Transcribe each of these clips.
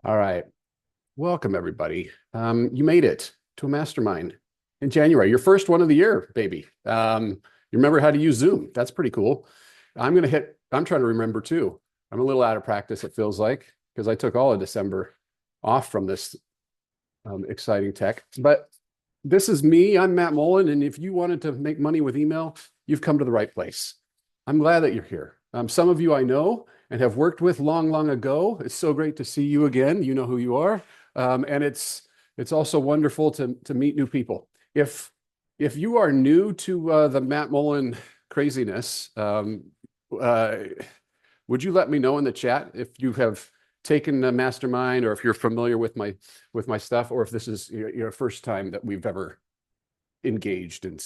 All right. Welcome, everybody. You made it to a mastermind in January, your first one of the year, baby. You remember how to use Zoom. That's pretty cool. I'm trying to remember too. I'm a little out of practice, it feels like, because I took all of December off from this exciting tech. But this is me. I'm Matt Mullen. And if you wanted to make money with email, you've come to the right place. I'm glad that you're here. Some of you I know and have worked with long, long ago. It's so great to see you again. You know who you are. And it's also wonderful to meet new people. If you are new to the Matt Mullen craziness, uh, would you let me know in the chat if you have taken a mastermind or if you're familiar with my stuff, or if this is your first time that we've ever engaged in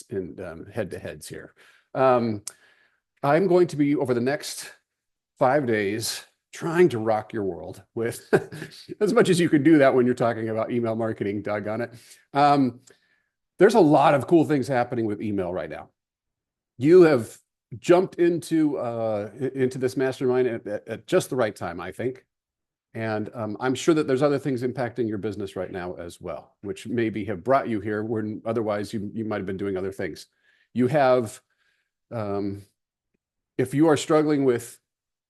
head-to-heads here. I'm going to be, over the next 5 days, trying to rock your world with as much as you can do that when you're talking about email marketing, doggone it. There's a lot of cool things happening with email right now. You have jumped into this mastermind at just the right time, I think. And I'm sure that there's other things impacting your business right now as well, which maybe have brought you here when otherwise you might have been doing other things. You have, if you are struggling with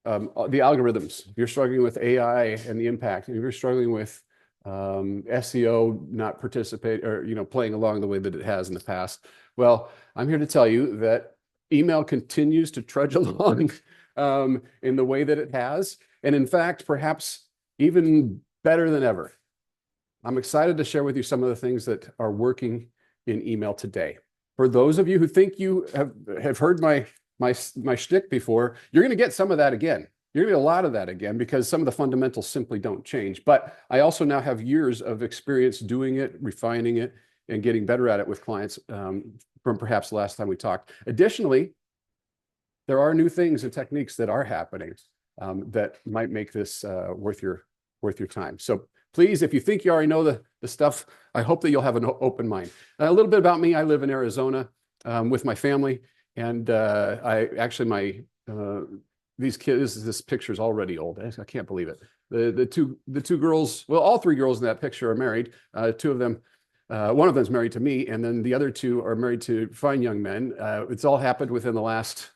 the algorithms, if you're struggling with AI and the impact, if you're struggling with SEO not participate or playing along the way that it has in the past, well, I'm here to tell you that email continues to trudge along in the way that it has, and in fact, perhaps even better than ever. I'm excited to share with you some of the things that are working in email today. For those of you who think you have heard my shtick before, you're going to get some of that again. You're going to get a lot of that again because some of the fundamentals simply don't change. But I also now have years of experience doing it, refining it, and getting better at it with clients from perhaps the last time we talked. Additionally, there are new things and techniques that are happening that might make this worth your time. So please, if you think you already know the stuff, I hope that you'll have an open mind. A little bit about me: I live in Arizona with my family, and these kids. This picture is already old. I can't believe it. The two girls, well, all three girls in that picture are married. Two of them. One of them is married to me, and then the other two are married to fine young men. It's all happened within the last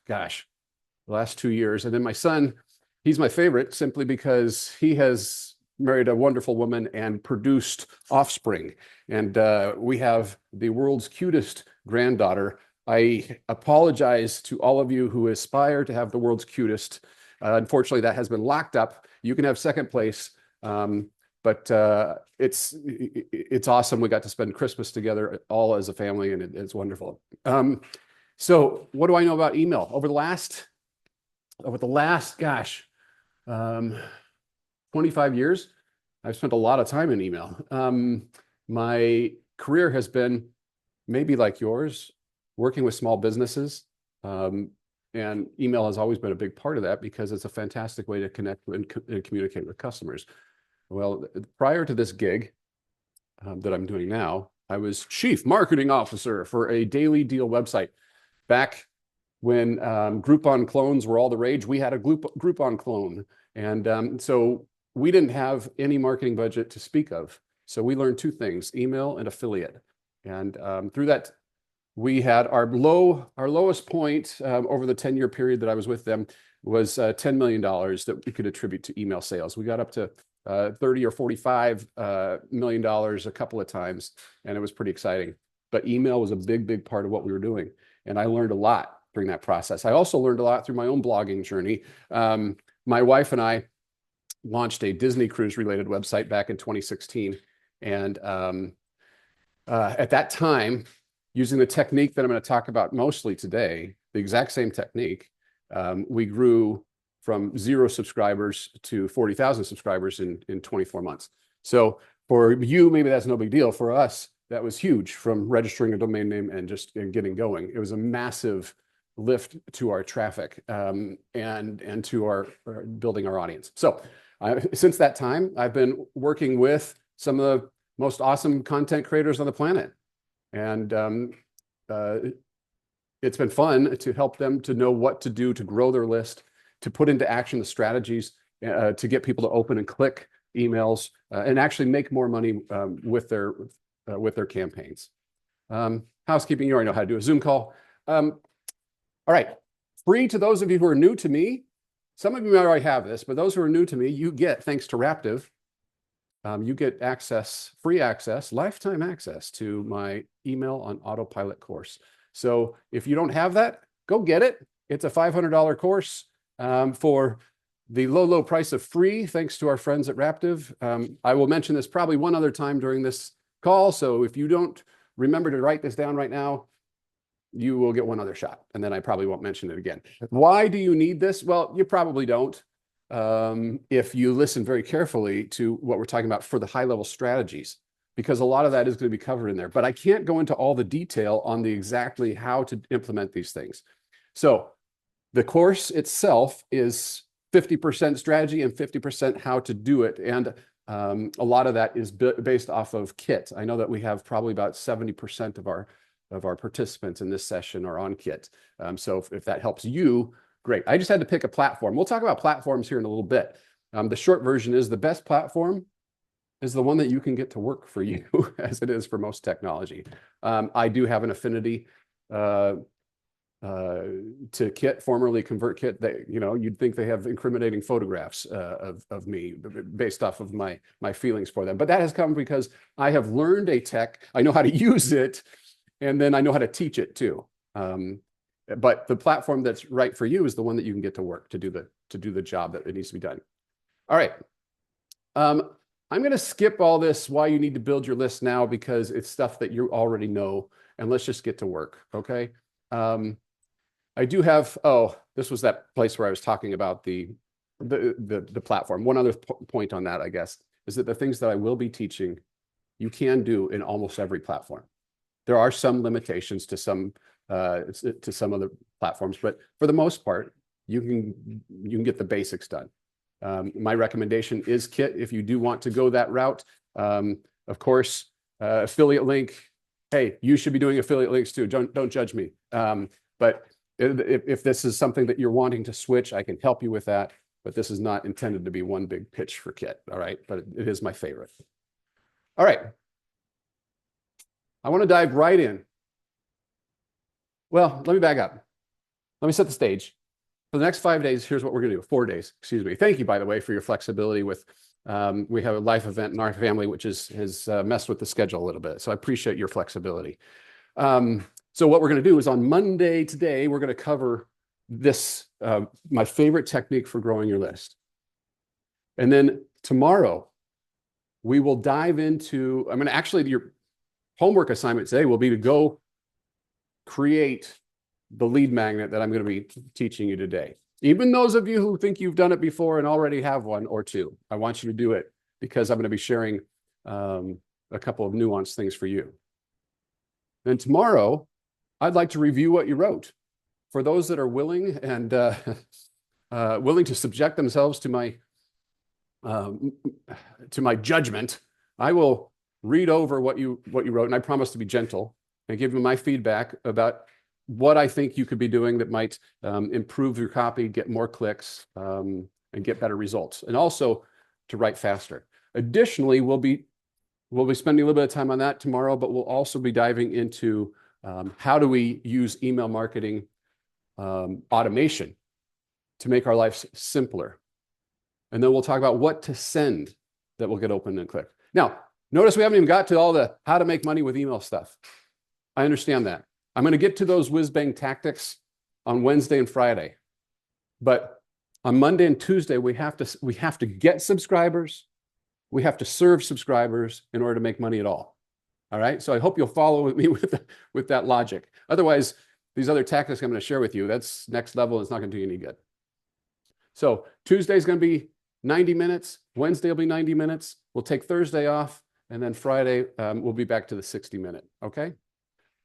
2 years. And then my son, he's my favorite simply because he has married a wonderful woman and produced offspring. And we have the world's cutest granddaughter. I apologize to all of you who aspire to have the world's cutest. Unfortunately, that has been locked up. You can have second place. But it's awesome. We got to spend Christmas together all as a family, and it's wonderful. So what do I know about email? Over the last 25 years, I've spent a lot of time in email. My career has been maybe like yours, working with small businesses. And email has always been a big part of that because it's a fantastic way to connect and communicate with customers. Well, prior to this gig that I'm doing now, I was chief marketing officer for a daily deal website. Back when Groupon clones were all the rage, we had a Groupon clone. And so we didn't have any marketing budget to speak of. So we learned two things: email and affiliate. And through that, we had our lowest point over the 10-year period that I was with them was $10 million that we could attribute to email sales. We got up to 30 or 45 million dollars a couple of times, and it was pretty exciting. But email was a big part of what we were doing, and I learned a lot during that process. I also learned a lot through my own blogging journey. My wife and I launched a Disney cruise related website back in 2016, and at that time, using the technique that I'm going to talk about mostly today, the exact same technique, we grew from 0 subscribers to 40,000 subscribers in 24 months. So for you, maybe that's no big deal. For us, that was huge, from registering a domain name and just getting going. It was a massive lift to our traffic and to our building our audience. So since that time, I've been working with some of the most awesome content creators on the planet. And it's been fun to help them to know what to do to grow their list, to put into action the strategies to get people to open and click emails, and actually make more money with their campaigns. Housekeeping, you already know how to do a Zoom call. All right, free to those of you who are new to me. Some of you might already have this, but those who are new to me, you get, thanks to Raptive, you get access, free access, lifetime access to my email on autopilot course. So if you don't have that, go get it. It's a $500 course for the low, low price of free, thanks to our friends at Raptive. I will mention this probably one other time during this call. So if you don't remember to write this down right now, you will get one other shot, and then I probably won't mention it again. Why do you need this? Well, you probably don't. If you listen very carefully to what we're talking about for the high-level strategies, because a lot of that is going to be covered in there. But I can't go into all the detail on the exactly how to implement these things. So the course itself is 50% strategy and 50% how to do it. And a lot of that is based off of Kit. I know that we have probably about 70% of our participants in this session are on Kit. So if that helps you, great. I just had to pick a platform. We'll talk about platforms here in a little bit. The short version is the best platform is the one that you can get to work for you, as it is for most technology. I do have an affinity to Kit, formerly ConvertKit. They, you'd think they have incriminating photographs of me based off of my feelings for them. But that has come because I have learned a tech, I know how to use it, and then I know how to teach it too. But the platform that's right for you is the one that you can get to work to do the job that it needs to be done. All right. I'm going to skip all this why you need to build your list now, because it's stuff that you already know, and let's just get to work. Okay. I do have, this was that place where I was talking about the platform. One other point on that, I guess, is that the things that I will be teaching, you can do in almost every platform. There are some limitations to some of the platforms, but for the most part, you can get the basics done. My recommendation is Kit if you do want to go that route. Of course, affiliate link. Hey, you should be doing affiliate links too. Don't judge me. But if this is something that you're wanting to switch, I can help you with that. But this is not intended to be one big pitch for Kit. All right, but it is my favorite. All right. I want to dive right in. Well, let me back up. Let me set the stage. For the next 5 days, here's what we're going to do. 4 days, excuse me. Thank you, by the way, for your flexibility with, we have a life event in our family, which has messed with the schedule a little bit. So I appreciate your flexibility. So what we're going to do is on Monday today, we're going to cover this, my favorite technique for growing your list. And then tomorrow, we will dive into, I'm going to actually, your homework assignment today will be to go create the lead magnet that I'm going to be teaching you today. Even those of you who think you've done it before and already have one or two, I want you to do it because I'm going to be sharing a couple of nuanced things for you. Then tomorrow, I'd like to review what you wrote. For those that are willing and willing to subject themselves to my judgment, I will read over what you wrote, and I promise to be gentle and give you my feedback about what I think you could be doing that might improve your copy, get more clicks, and get better results, and also to write faster. Additionally, we'll be spending a little bit of time on that tomorrow, but we'll also be diving into how do we use email marketing automation to make our lives simpler. And then we'll talk about what to send that will get opened and clicked. Now, notice we haven't even got to all the how to make money with email stuff. I understand that. I'm going to get to those whiz-bang tactics on Wednesday and Friday. But on Monday and Tuesday, we have to get subscribers. We have to serve subscribers in order to make money at all. All right. So I hope you'll follow with me with that logic. Otherwise, these other tactics I'm going to share with you, that's next level. It's not going to do you any good. So Tuesday is going to be 90 minutes. Wednesday will be 90 minutes. We'll take Thursday off. And then Friday, we'll be back to the 60-minute. Okay.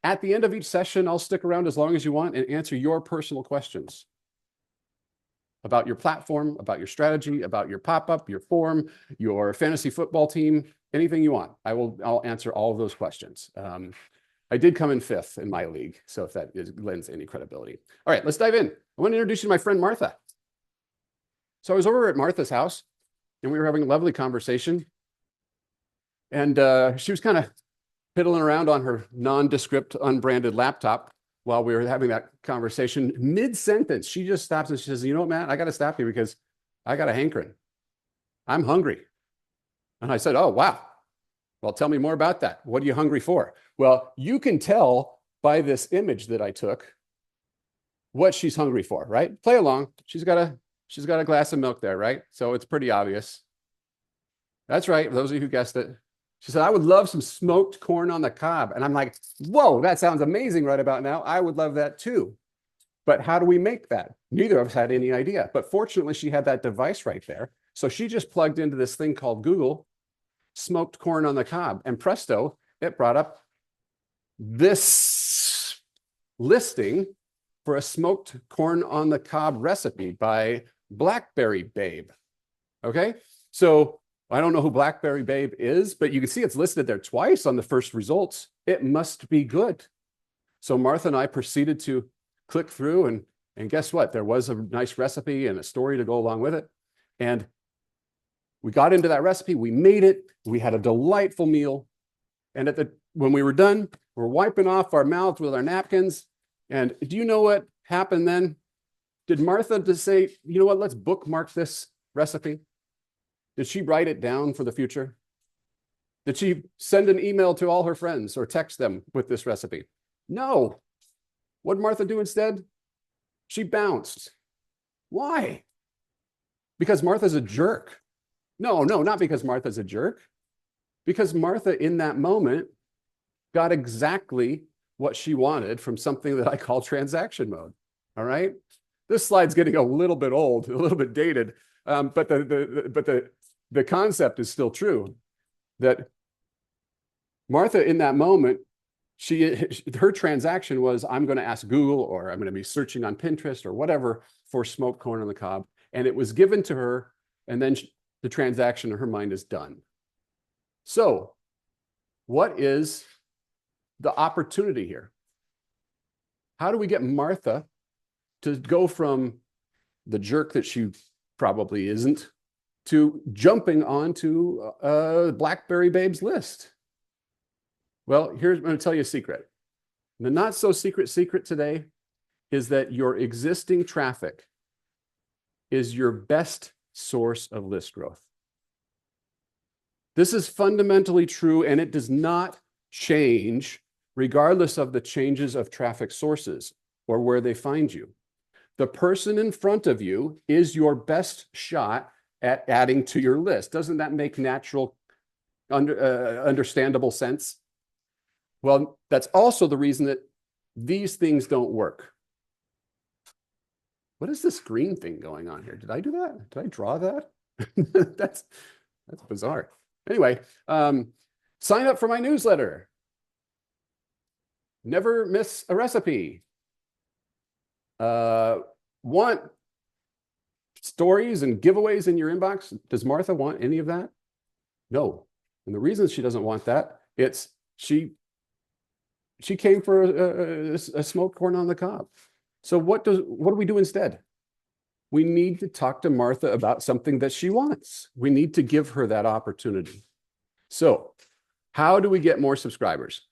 At the end of each session, I'll stick around as long as you want and answer your personal questions about your platform, about your strategy, about your pop-up, your form, your fantasy football team, anything you want. I'll answer all of those questions. I did come in 5th in my league, so if that lends any credibility. All right, let's dive in. I want to introduce you to my friend Martha. So I was over at Martha's house, and we were having a lovely conversation. And she was kind of piddling around on her nondescript, unbranded laptop while we were having that conversation. Mid-sentence, she just stops and she says, you know what, Matt, I got to stop you because I got a hankering. I'm hungry. And I said, oh, wow. Well, tell me more about that. What are you hungry for? Well, you can tell by this image that I took what she's hungry for, right? Play along. She's got a glass of milk there, right? So it's pretty obvious. That's right. Those of you who guessed it. She said, I would love some smoked corn on the cob. And I'm like, whoa, that sounds amazing right about now. I would love that too. But how do we make that? Neither of us had any idea. But fortunately, she had that device right there. So she just plugged into this thing called Google, smoked corn on the cob. And presto, it brought up this listing for a smoked corn on the cob recipe by Blackberry Babe. Okay, so I don't know who Blackberry Babe is, but you can see it's listed there twice on the first results. It must be good. So Martha and I proceeded to click through, and guess what? There was a nice recipe and a story to go along with it. And we got into that recipe, we made it, we had a delightful meal. And when we were done, we're wiping off our mouths with our napkins. And do you know what happened then? Did Martha just say, you know what, let's bookmark this recipe? Did she write it down for the future? Did she send an email to all her friends or text them with this recipe? No. What did Martha do instead? She bounced. Why? Because Martha's a jerk. No, not because Martha's a jerk. Because Martha, in that moment, got exactly what she wanted from something that I call transaction mode. All right? This slide's getting a little bit old, a little bit dated, but the concept is still true. That Martha, in that moment, her transaction was, I'm going to ask Google, or I'm going to be searching on Pinterest or whatever for smoked corn on the cob, and it was given to her, and then the transaction in her mind is done. So, what is the opportunity here? How do we get Martha to go from the jerk that she probably isn't to jumping onto Blackberry Babe's list? Well, I'm going to tell you a secret. The not so secret today is that your existing traffic is your best source of list growth. This is fundamentally true, and it does not change regardless of the changes of traffic sources or where they find you. The person in front of you is your best shot at adding to your list. Doesn't that make natural, understandable sense? Well, that's also the reason that these things don't work. What is this green thing going on here? Did I do that? Did I draw that? That's bizarre. Anyway, sign up for my newsletter. Never miss a recipe. Want stories and giveaways in your inbox? Does Martha want any of that? No. And the reason she doesn't want that, it's she came for a smoked corn on the cob. So what do we do instead? We need to talk to Martha about something that she wants. We need to give her that opportunity. So how do we get more subscribers?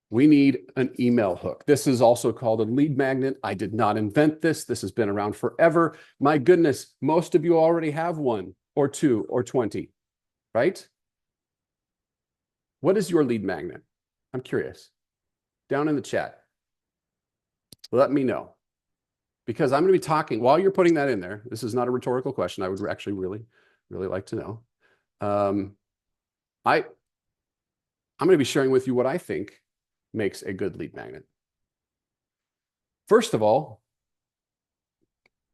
We need an email hook. This is also called a lead magnet. I did not invent this. This has been around forever. My goodness, most of you already have one or two or 20, right? What is your lead magnet? I'm curious. Down in the chat. Let me know. Because I'm going to be talking, while you're putting that in there, this is not a rhetorical question. I would actually really like to know. I'm going to be sharing with you what I think makes a good lead magnet. First of all,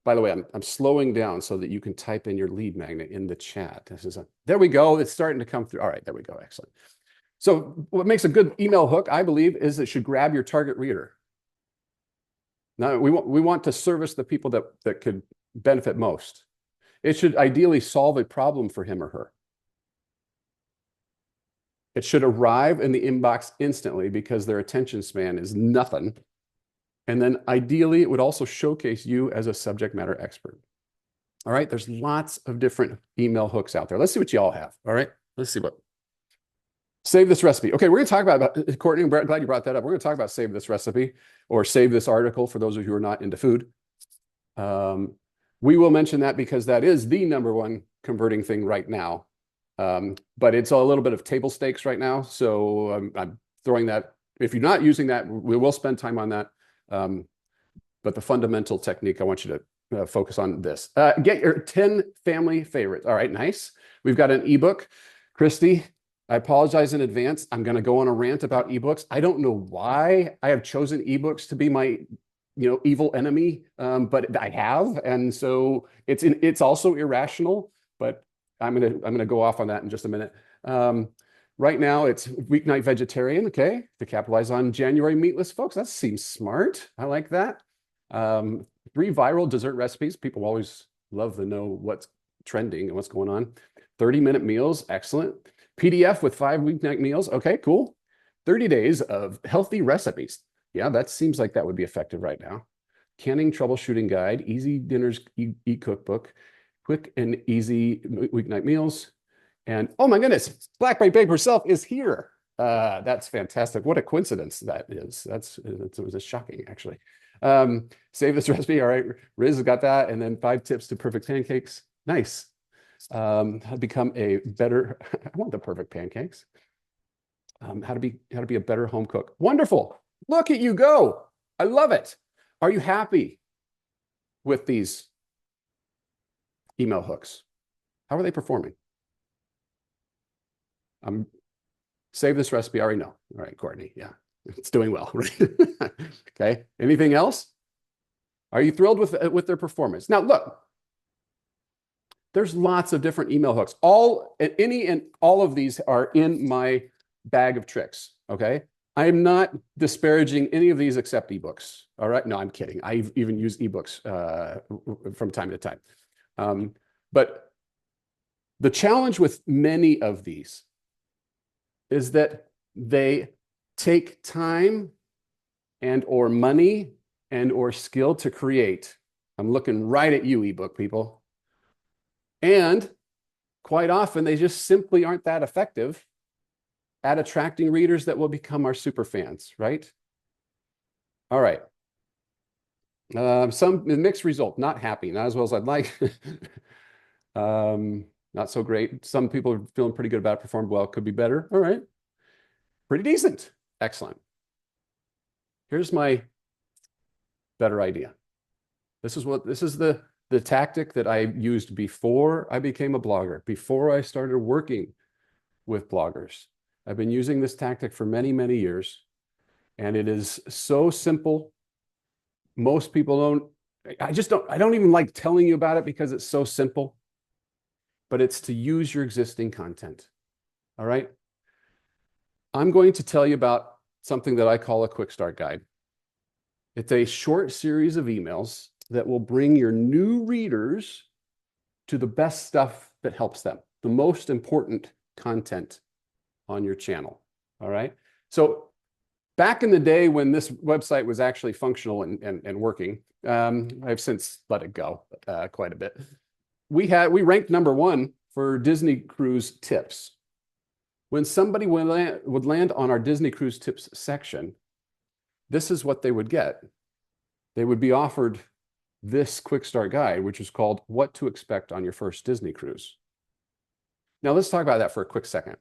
by the way, I'm slowing down so that you can type in your lead magnet in the chat. There we go. It's starting to come through. All right, there we go. Excellent. So what makes a good email hook, I believe, is it should grab your target reader. Now, we want to service the people that could benefit most. It should ideally solve a problem for him or her. It should arrive in the inbox instantly because their attention span is nothing. And then ideally, it would also showcase you as a subject matter expert. All right, there's lots of different email hooks out there. Let's see what y'all have. All right, let's see what. Save this recipe. Okay, we're going to talk about, Courtney, I'm glad you brought that up. We're going to talk about save this recipe or save this article for those of you who are not into food. We will mention that because that is the #1 converting thing right now. But it's a little bit of table stakes right now. So I'm throwing that. If you're not using that, we will spend time on that. But the fundamental technique, I want you to focus on this. Get your 10 family favorites. All right, nice. We've got an ebook. Christy, I apologize in advance. I'm going to go on a rant about ebooks. I don't know why I have chosen ebooks to be my evil enemy, but I have. And so it's also irrational, but I'm gonna go off on that in just a minute. Right now it's weeknight vegetarian, okay, to capitalize on January meatless folks. That seems smart. I like that. 3 viral dessert recipes. People always love to know what's trending and what's going on. 30-minute meals, excellent. PDF with 5 weeknight meals. Okay, cool. 30 days of healthy recipes. Yeah, that seems like that would be effective right now. Canning troubleshooting guide, easy dinners, e-cookbook, quick and easy weeknight meals. And oh my goodness, Black Bright Babe herself is here. That's fantastic. What a coincidence that is. It was shocking, actually. Save this recipe. All right, Riz has got that. And then 5 tips to perfect pancakes. Nice. How to become a better, I want the perfect pancakes. How to be a better home cook. Wonderful. Look at you go. I love it. Are you happy with these email hooks? How are they performing? Save this recipe. I already know. All right, Courtney. Yeah, it's doing well. Right? Okay. Anything else? Are you thrilled with their performance? Now, look, there's lots of different email hooks. All of these are in my bag of tricks. Okay. I am not disparaging any of these except ebooks. All right. No, I'm kidding. I even use ebooks from time to time. But the challenge with many of these is that they take time and or money and or skill to create. I'm looking right at you, ebook people. And quite often they just simply aren't that effective at attracting readers that will become our super fans, right? All right. Some mixed result, not happy, not as well as I'd like. Not so great. Some people are feeling pretty good about it, performed well, could be better. All right. Pretty decent. Excellent. Here's my better idea. This is the tactic that I used before I became a blogger, before I started working with bloggers. I've been using this tactic for many, many years, and it is so simple. Most people I don't even like telling you about it because it's so simple, but it's to use your existing content. All right. I'm going to tell you about something that I call a quick start guide. It's a short series of emails that will bring your new readers to the best stuff that helps them, the most important content on your channel. All right. So back in the day when this website was actually functional and working, I've since let it go quite a bit. We ranked #1 for Disney cruise tips. When somebody would land on our Disney cruise tips section, this is what they would get. They would be offered this quick start guide, which is called What to Expect on Your First Disney Cruise. Now let's talk about that for a quick second.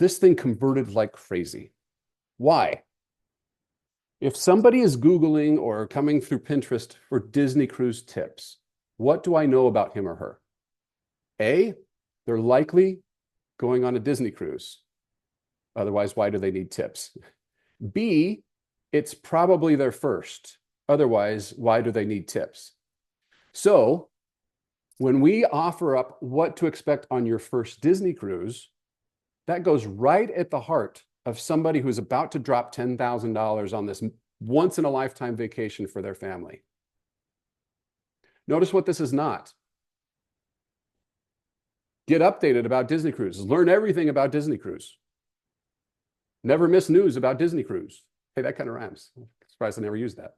This thing converted like crazy. Why? If somebody is Googling or coming through Pinterest for Disney cruise tips, what do I know about him or her? A, they're likely going on a Disney cruise. Otherwise, why do they need tips? B, it's probably their first. Otherwise, why do they need tips? So when we offer up what to expect on your first Disney cruise, that goes right at the heart of somebody who's about to drop $10,000 on this once-in-a-lifetime vacation for their family. Notice what this is not. Get updated about Disney cruises. Learn everything about Disney cruise. Never miss news about Disney cruise. Hey, that kind of rhymes. I'm surprised I never used that.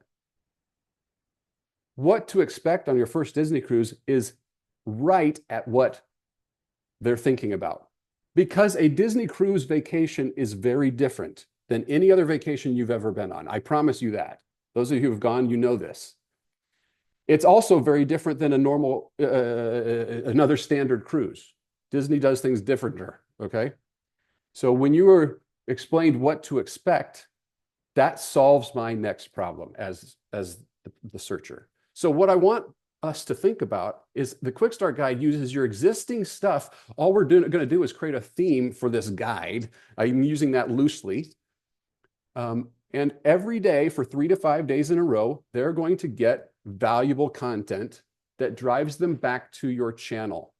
what to expect on your first Disney cruise is right at what they're thinking about. Because a Disney cruise vacation is very different than any other vacation you've ever been on. I promise you that. Those of you who have gone, you know this. It's also very different than a normal, another standard cruise. Disney does things differenter, okay? So when you are explained what to expect, that solves my next problem as the searcher. So what I want us to think about is the Quick Start Guide uses your existing stuff. All we're going to do is create a theme for this guide. I'm using that loosely. And every day for 3 to 5 days in a row, they're going to get valuable content that drives them back to your channel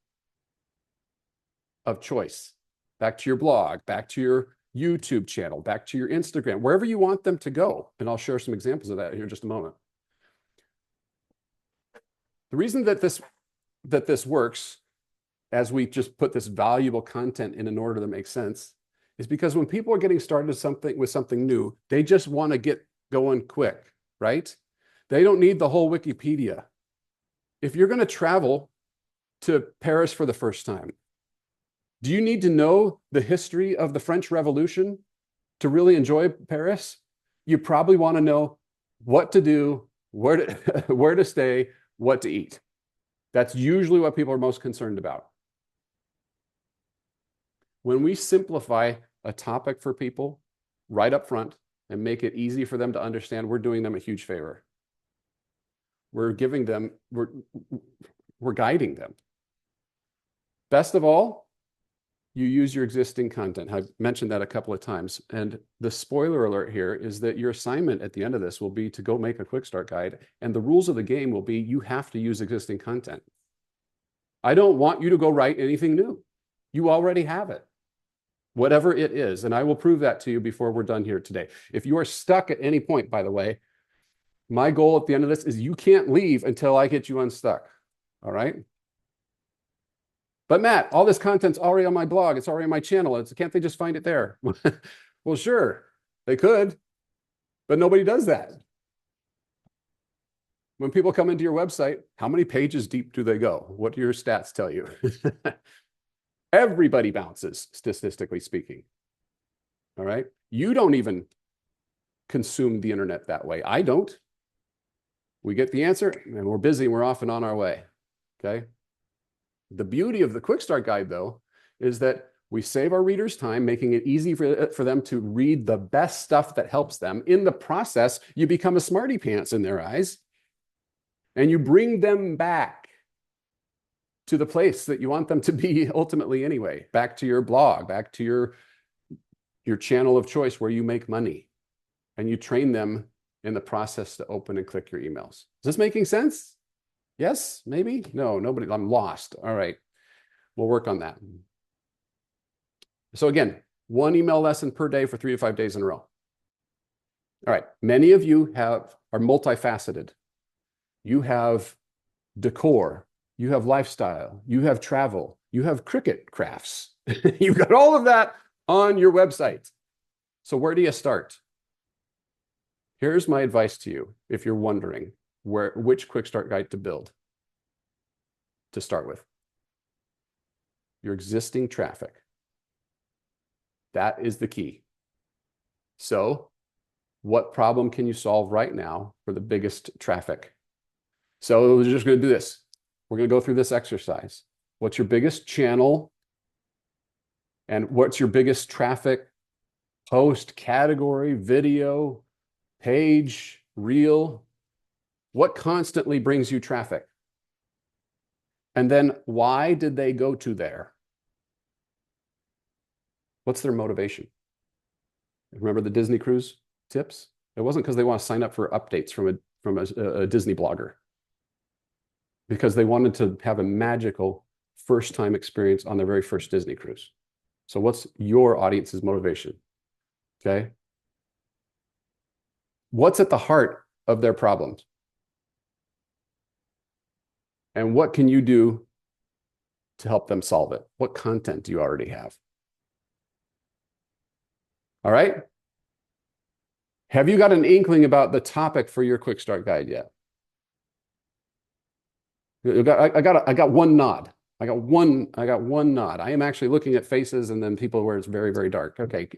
of choice, back to your blog, back to your YouTube channel, back to your Instagram, wherever you want them to go. And I'll share some examples of that here in just a moment. The reason that this works, as we just put this valuable content in order to make sense, is because when people are getting started with something new, they just want to get going quick, right? They don't need the whole Wikipedia. If you're going to travel to Paris for the first time, do you need to know the history of the French Revolution to really enjoy Paris? You probably want to know what to do, where to stay, what to eat. That's usually what people are most concerned about. When we simplify a topic for people right up front and make it easy for them to understand, we're doing them a huge favor. We're giving them, we're guiding them. Best of all, you use your existing content. I've mentioned that a couple of times. And the spoiler alert here is that your assignment at the end of this will be to go make a quick start guide. And the rules of the game will be you have to use existing content. I don't want you to go write anything new. You already have it, whatever it is. And I will prove that to you before we're done here today. If you are stuck at any point, by the way, my goal at the end of this is you can't leave until I get you unstuck. All right? But Matt, all this content's already on my blog. It's already on my channel. Can't they just find it there? Well, sure, they could, but nobody does that. When people come into your website, how many pages deep do they go? What do your stats tell you? Everybody bounces, statistically speaking. All right? You don't even consume the internet that way. I don't. We get the answer, and we're busy, and we're off and on our way. Okay? The beauty of the Quick Start Guide, though, is that we save our readers time, making it easy for them to read the best stuff that helps them. In the process, you become a smarty pants in their eyes, and you bring them back to the place that you want them to be ultimately anyway, back to your blog, back to your channel of choice where you make money, and you train them in the process to open and click your emails. Is this making sense? Yes, maybe? No, nobody. I'm lost. All right. We'll work on that. So again, 1 email lesson per day for 3 to 5 days in a row. All right. Many of you are multifaceted. You have decor. You have lifestyle. You have travel. You have cricket crafts. You've got all of that on your website. So where do you start? Here's my advice to you if you're wondering which quick start guide to build to start with. Your existing traffic. That is the key. So what problem can you solve right now for the biggest traffic? So we're just going to do this. We're going to go through this exercise. What's your biggest channel? And what's your biggest traffic? Post, category, video, page, reel. What constantly brings you traffic? And then why did they go to there? What's their motivation? Remember the Disney cruise tips? It wasn't because they want to sign up for updates from a Disney blogger. Because they wanted to have a magical first-time experience on their very first Disney cruise. So what's your audience's motivation? Okay. What's at the heart of their problems? And what can you do to help them solve it? What content do you already have? All right. Have you got an inkling about the topic for your quick start guide yet? I got one nod. I got one nod. I am actually looking at faces and then people where it's very, very dark. Okay.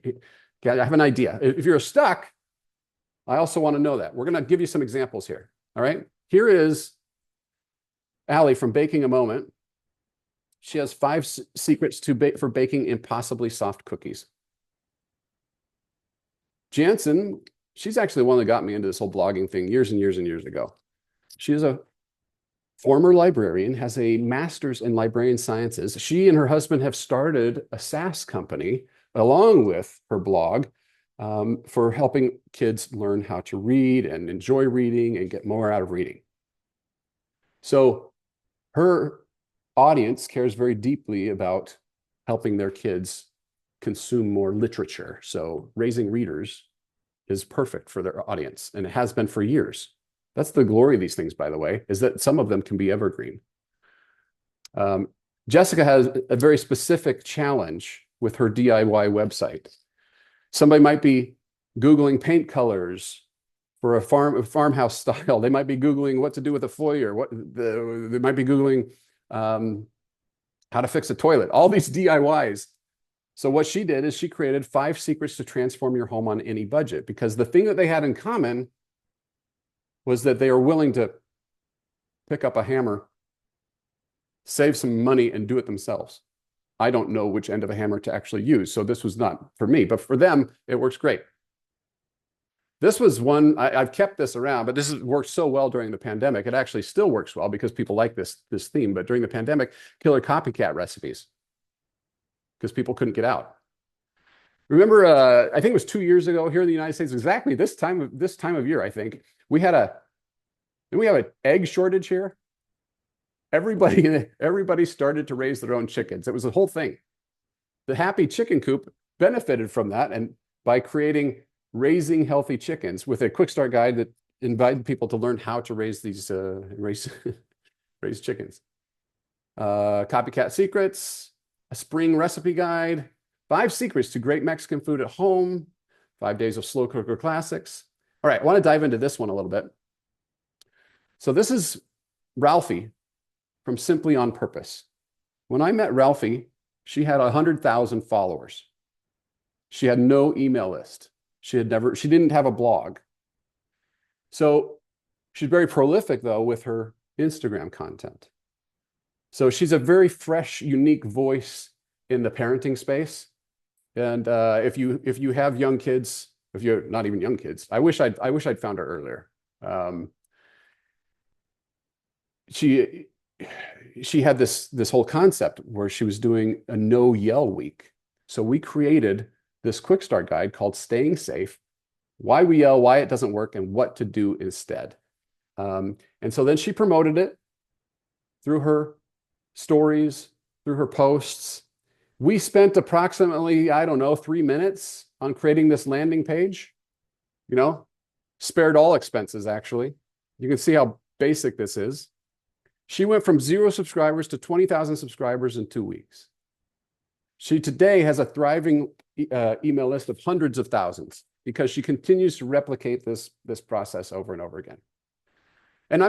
I have an idea. If you're stuck, I also want to know that. We're going to give you some examples here. All right. Here is Allie from Baking a Moment. She has 5 secrets for baking impossibly soft cookies. Jansen, she's actually the one that got me into this whole blogging thing years and years and years ago. She is a former librarian, has a master's in librarian sciences. She and her husband have started a SaaS company along with her blog for helping kids learn how to read and enjoy reading and get more out of reading. So her audience cares very deeply about helping their kids consume more literature. So raising readers is perfect for their audience, and it has been for years. That's the glory of these things, by the way, is that some of them can be evergreen. Jessica has a very specific challenge with her DIY website. Somebody might be Googling paint colors for a farmhouse style. They might be Googling what to do with a foyer. They might be Googling how to fix a toilet. All these DIYs. So what she did is she created 5 secrets to transform your home on any budget, because the thing that they had in common was that they are willing to pick up a hammer, save some money, and do it themselves. I don't know which end of a hammer to actually use, so this was not for me, but for them, it works great. This was one, I've kept this around, but this has worked so well during the pandemic. It actually still works well because people like this theme, but during the pandemic, killer copycat recipes, because people couldn't get out. Remember, I think it was 2 years ago here in the United States, exactly this time of year, I think, we have an egg shortage here. Everybody started to raise their own chickens. It was the whole thing. The Happy Chicken Coop benefited from that, and by creating Raising Healthy Chickens with a quick start guide that invited people to learn how to raise these raise chickens. Copycat secrets, a spring recipe guide, 5 secrets to great Mexican food at home, 5 days of slow cooker classics. All right, I want to dive into this one a little bit. So this is Ralphie from Simply on Purpose. When I met Ralphie, she had 100,000 followers. She had no email list. She didn't have a blog. So she's very prolific though with her Instagram content. So she's a very fresh, unique voice in the parenting space. And if you have young kids, if you're not even young kids, I wish I'd found her earlier. She had this whole concept where she was doing a no yell week. So we created this quick start guide called Staying Safe, why we yell, why it doesn't work, and what to do instead. And so then she promoted it through her stories, through her posts. We spent approximately, I don't know, 3 minutes on creating this landing page, spared all expenses, actually. You can see how basic this is. She went from 0 subscribers to 20,000 subscribers in 2 weeks. She today has a thriving email list of hundreds of thousands because she continues to replicate this process over and over again. And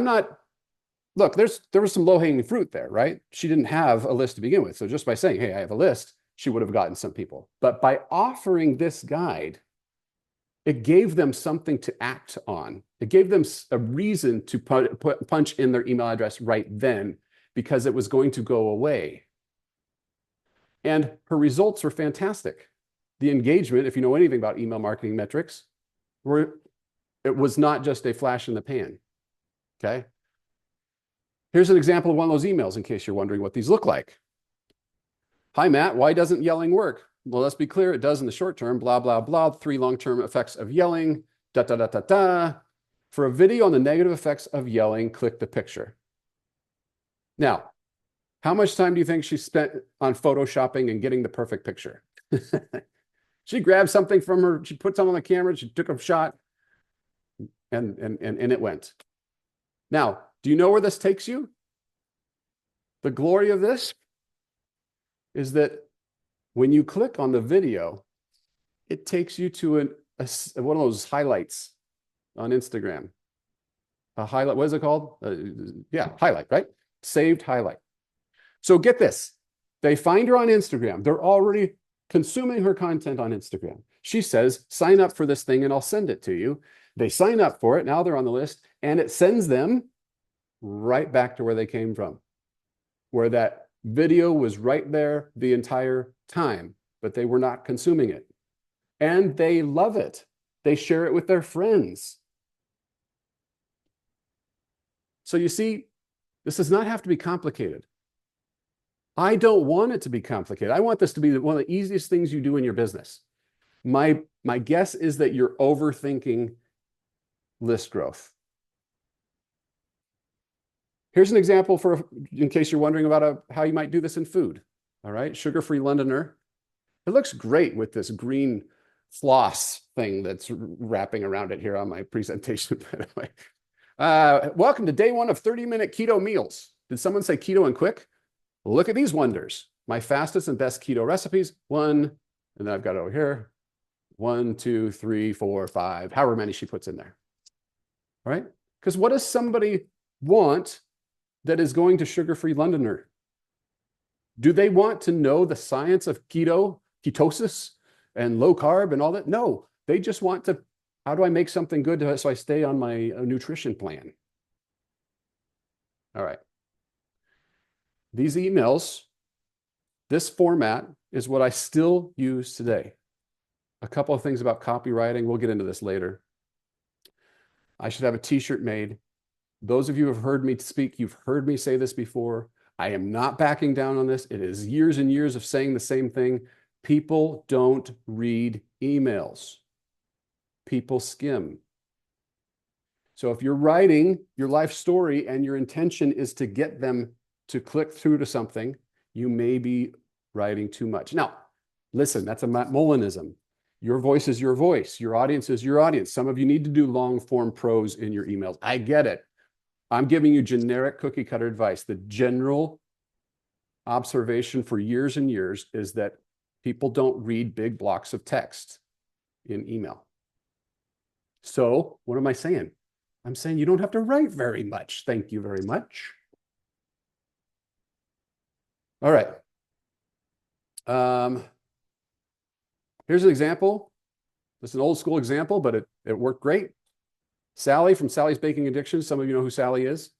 look, there was some low-hanging fruit there, right? She didn't have a list to begin with. So just by saying, hey, I have a list, she would have gotten some people. But by offering this guide, it gave them something to act on. It gave them a reason to punch in their email address right then because it was going to go away. And her results were fantastic. The engagement, if you know anything about email marketing metrics, it was not just a flash in the pan, okay? Here's an example of one of those emails in case you're wondering what these look like. Hi, Matt, why doesn't yelling work? Well, let's be clear, it does in the short term, blah, blah, blah, 3 long-term effects of yelling, da, da, da, da, da. For a video on the negative effects of yelling, click the picture. Now, how much time do you think she spent on photoshopping and getting the perfect picture? She grabbed something from her, she put something on the camera, she took a shot, and it went. Now, do you know where this takes you? The glory of this is that when you click on the video, it takes you to one of those highlights on Instagram. A highlight, what is it called? Yeah, highlight, right? saved highlight. So get this. They find her on Instagram. They're already consuming her content on Instagram. She says, sign up for this thing and I'll send it to you. They sign up for it. Now they're on the list and it sends them right back to where they came from, where that video was right there the entire time, but they were not consuming it. And they love it. They share it with their friends. So you see, this does not have to be complicated. I don't want it to be complicated. I want this to be one of the easiest things you do in your business. My guess is that you're overthinking list growth. Here's an example in case you're wondering about how you might do this in food. All right, Sugar-Free Londoner. It looks great with this green floss thing that's wrapping around it here on my presentation, by the way. Welcome to day 1 of 30-minute keto meals. Did someone say keto and quick? Look at these wonders. My fastest and best keto recipes. 1, and then I've got it over here. 1, 2, 3, 4, 5, however many she puts in there. All right? Because what does somebody want that is going to Sugar-Free Londoner? Do they want to know the science of ketosis and low carb and all that? No, they just want to, how do I make something good so I stay on my nutrition plan? All right. These emails, this format is what I still use today. A couple of things about copywriting. We'll get into this later. I should have a t-shirt made. Those of you who have heard me speak, you've heard me say this before. I am not backing down on this. It is years and years of saying the same thing. People don't read emails. People skim. So if you're writing your life story and your intention is to get them to click through to something, you may be writing too much. Now, listen, that's a Matt Mullenism. Your voice is your voice. Your audience is your audience. Some of you need to do long form prose in your emails. I get it. I'm giving you generic cookie cutter advice. The general observation for years and years is that people don't read big blocks of text in email. So what am I saying? I'm saying you don't have to write very much. Thank you very much. All right. Here's an example. This is an old school example, but it worked great. Sally from Sally's Baking Addiction. Some of you know who Sally is.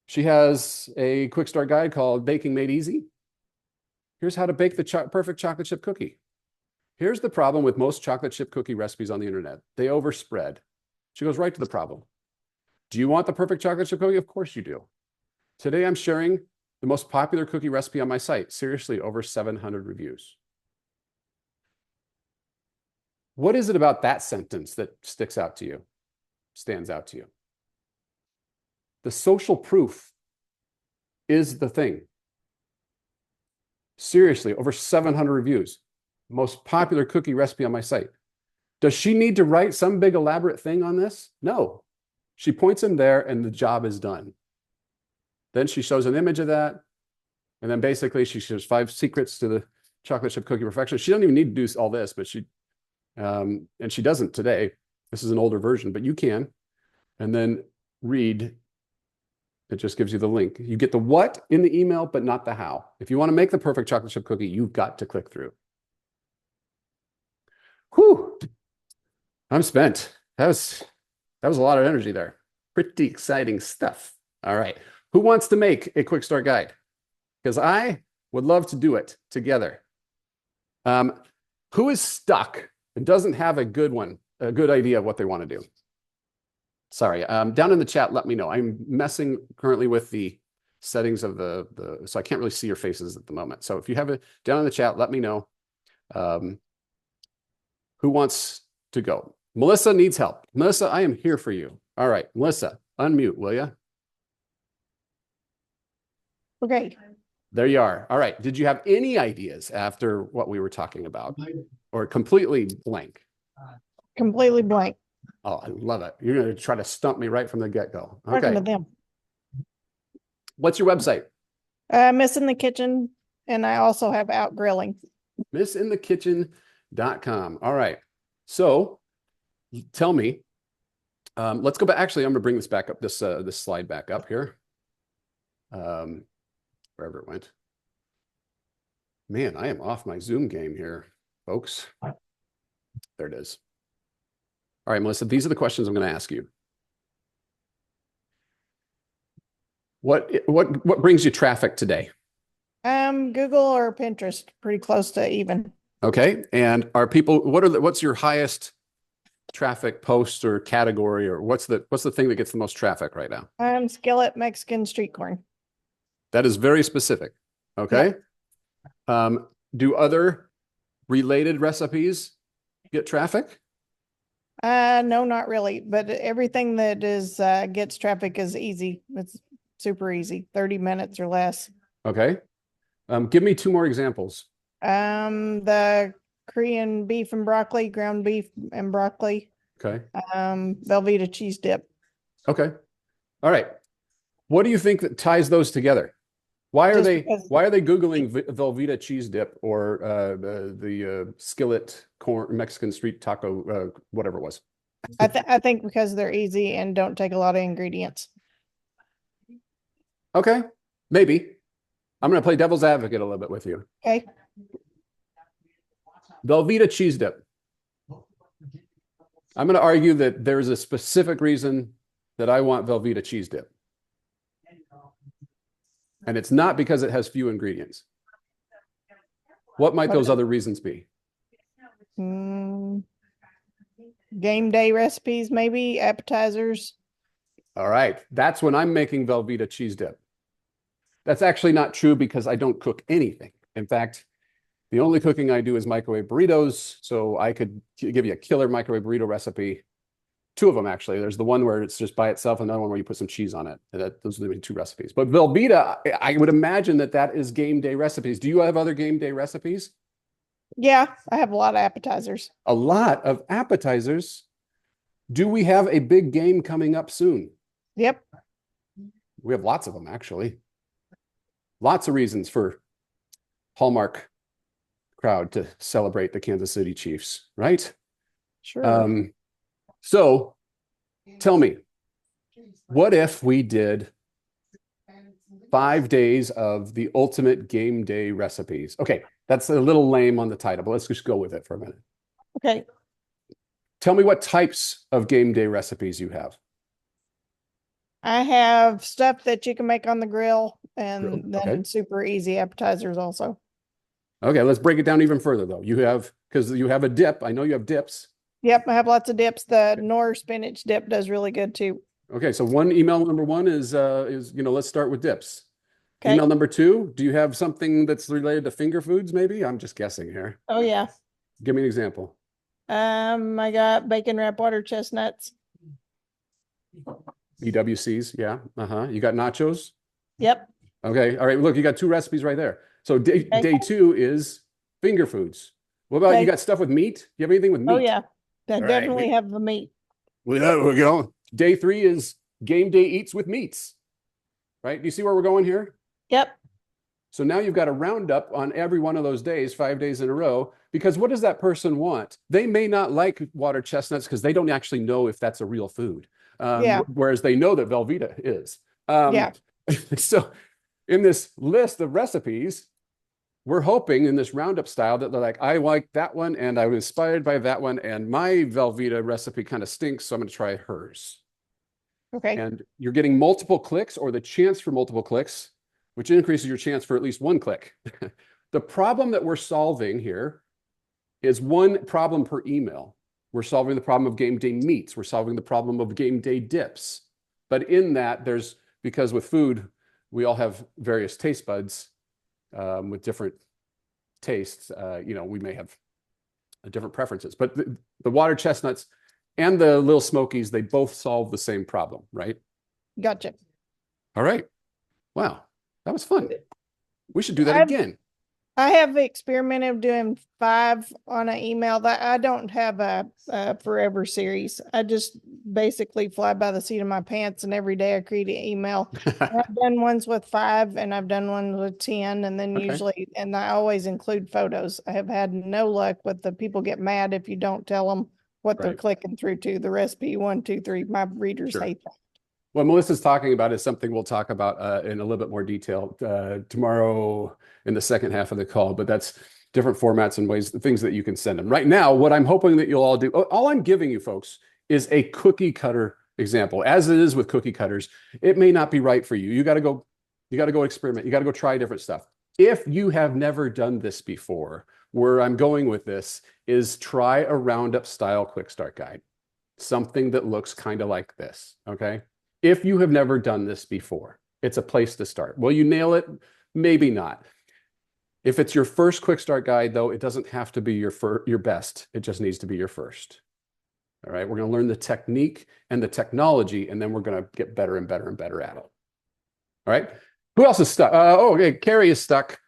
She has a quick start guide called Baking Made Easy. Here's how to bake the perfect chocolate chip cookie. Here's the problem with most chocolate chip cookie recipes on the internet. They overspread. She goes right to the problem. Do you want the perfect chocolate chip cookie? Of course you do. Today I'm sharing the most popular cookie recipe on my site. Seriously, over 700 reviews. What is it about that sentence that sticks out to you, stands out to you? The social proof is the thing. Seriously, over 700 reviews. Most popular cookie recipe on my site. Does she need to write some big elaborate thing on this? No. She points in there and the job is done. Then she shows an image of that. And then basically she shows 5 secrets to the chocolate chip cookie perfection. She doesn't even need to do all this, but and she doesn't today. This is an older version, but you can. And then read. It just gives you the link. You get the what in the email, but not the how. If you want to make the perfect chocolate chip cookie, you've got to click through. Whew. I'm spent. That was a lot of energy there. Pretty exciting stuff. All right. Who wants to make a quick start guide? Because I would love to do it together. Who is stuck and doesn't have a good idea of what they want to do? Sorry, down in the chat, let me know. I'm messing currently with the settings of so I can't really see your faces at the moment. So if you have it down in the chat, let me know. Who wants to go? Melissa needs help. Melissa, I am here for you. All right, Melissa, unmute, will you? Okay. There you are. All right. Did you have any ideas after what we were talking about, or completely blank? Completely blank. Oh, I love it. You're going to try to stump me right from the get-go. Talking Okay. to them. What's your website? Miss in the Kitchen, and I also have Out Grilling. missinthekitchen.com. All right. So tell me, let's go back. Actually, I'm going to bring this back up, this slide back up here. wherever it went. Man, I am off my Zoom game here, folks. There it is. All right, Melissa, these are the questions I'm going to ask you. What brings you traffic today? Google or Pinterest, pretty close to even. Okay, and what's your highest traffic post or category, or what's the thing that gets the most traffic right now? Skillet Mexican street corn. That is very specific. Okay. Yep. Do other related recipes get traffic? No, not really. But everything that is gets traffic is easy. It's super easy, 30 minutes or less. Okay. Give me two more examples. The Korean beef and broccoli, ground beef and broccoli. Okay. Velveeta cheese dip. Okay. All right. What do you think that ties those together? Why are they Googling Velveeta cheese dip or the skillet corn Mexican street taco, whatever it was? I think because they're easy and don't take a lot of ingredients. Okay, maybe. I'm going to play devil's advocate a little bit with you. Okay. Velveeta cheese dip. I'm going to argue that there's a specific reason that I want Velveeta cheese dip. And it's not because it has few ingredients. What might those other reasons be? Game day recipes, maybe appetizers. All right. That's when I'm making Velveeta cheese dip. That's actually not true because I don't cook anything. In fact, the only cooking I do is microwave burritos. So I could give you a killer microwave burrito recipe. Two of them, actually. There's the one where it's just by itself and another one where you put some cheese on it. Those are the two recipes. But Velveeta, I would imagine that is game day recipes. Do you have other game day recipes? Yeah, I have a lot of appetizers. A lot of appetizers. Do we have a big game coming up soon? Yep. We have lots of them, actually. Lots of reasons for Hallmark crowd to celebrate the Kansas City Chiefs, right? Sure. So tell me, what if we did 5 days of the ultimate game day recipes? Okay, that's a little lame on the title, but let's just go with it for a minute. Okay. Tell me what types of game day recipes you have. I have stuff that you can make on the grill and then super easy appetizers also. Okay, let's break it down even further though. Because you have a dip. I know you have dips. Yep, I have lots of dips. The Knorr spinach dip does really good too. Okay, so email number one is let's start with dips. Okay. Email number two, do you have something that's related to finger foods maybe? I'm just guessing here. Oh yeah. Give me an example. I got bacon wrap water chestnuts. BWCs, yeah. You got nachos? Yep. Okay, all right, look, you got two recipes right there. So day two is finger foods. What about you got stuff with meat? Do you have anything with meat? Oh yeah. Definitely have the meat. We're going. Day three is game day eats with meats. Right? Do you see where we're going here? Yep. So now you've got a roundup on every one of those days, 5 days in a row, because what does that person want? They may not like water chestnuts because they don't actually know if that's a real food. Whereas they know that Velveeta is. So in this list of recipes, we're hoping in this roundup style that they're like, I like that one and I was inspired by that one and my Velveeta recipe kind of stinks, so I'm going to try hers. Okay. And you're getting multiple clicks or the chance for multiple clicks, which increases your chance for at least one click. The problem that we're solving here is one problem per email. We're solving the problem of game day meats. We're solving the problem of game day dips. But in that, because with food, we all have various taste buds with different tastes. We may have different preferences. But the water chestnuts and the little smokies, they both solve the same problem, right? Gotcha. All right. Wow. That was fun. We should do that again. I have experimented doing 5 on an email. That I don't have a forever series. I just basically fly by the seat of my pants, and every day I create an email. I've done ones with 5 and I've done ones with 10, and then and I always include photos. I have had no luck with the people get mad if you don't tell them what they're clicking through to the recipe 1, 2, 3. My readers hate that. what Melissa's talking about is something we'll talk about in a little bit more detail tomorrow in the second half of the call, but that's different formats and ways, things that you can send them. Right now, what I'm hoping that you'll all do, all I'm giving you folks is a cookie cutter example. As it is with cookie cutters, it may not be right for you. You got to go experiment. You got to go try different stuff. If you have never done this before, where I'm going with this is try a Roundup style quick start guide. Something that looks kind of like this, okay? If you have never done this before, it's a place to start. Will you nail it? Maybe not. If it's your first quick start guide, though, it doesn't have to be your best. It just needs to be your first. All right, we're going to learn the technique and the technology, and then we're going to get better and better and better at it. All right, who else is stuck? Oh, okay, Carrie is stuck.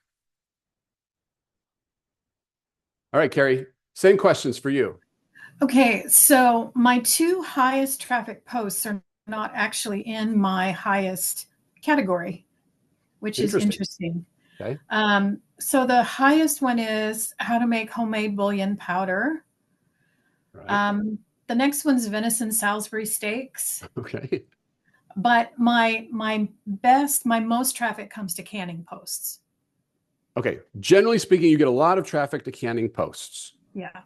All right, Carrie, same questions for you. Okay, so my two highest traffic posts are not actually in my highest category, which is interesting. Okay. So the highest one is how to make homemade bouillon powder. Right. The next one's venison Salisbury steaks. Okay. But my most traffic comes to canning posts. Okay. Generally speaking, you get a lot of traffic to canning posts. Yeah.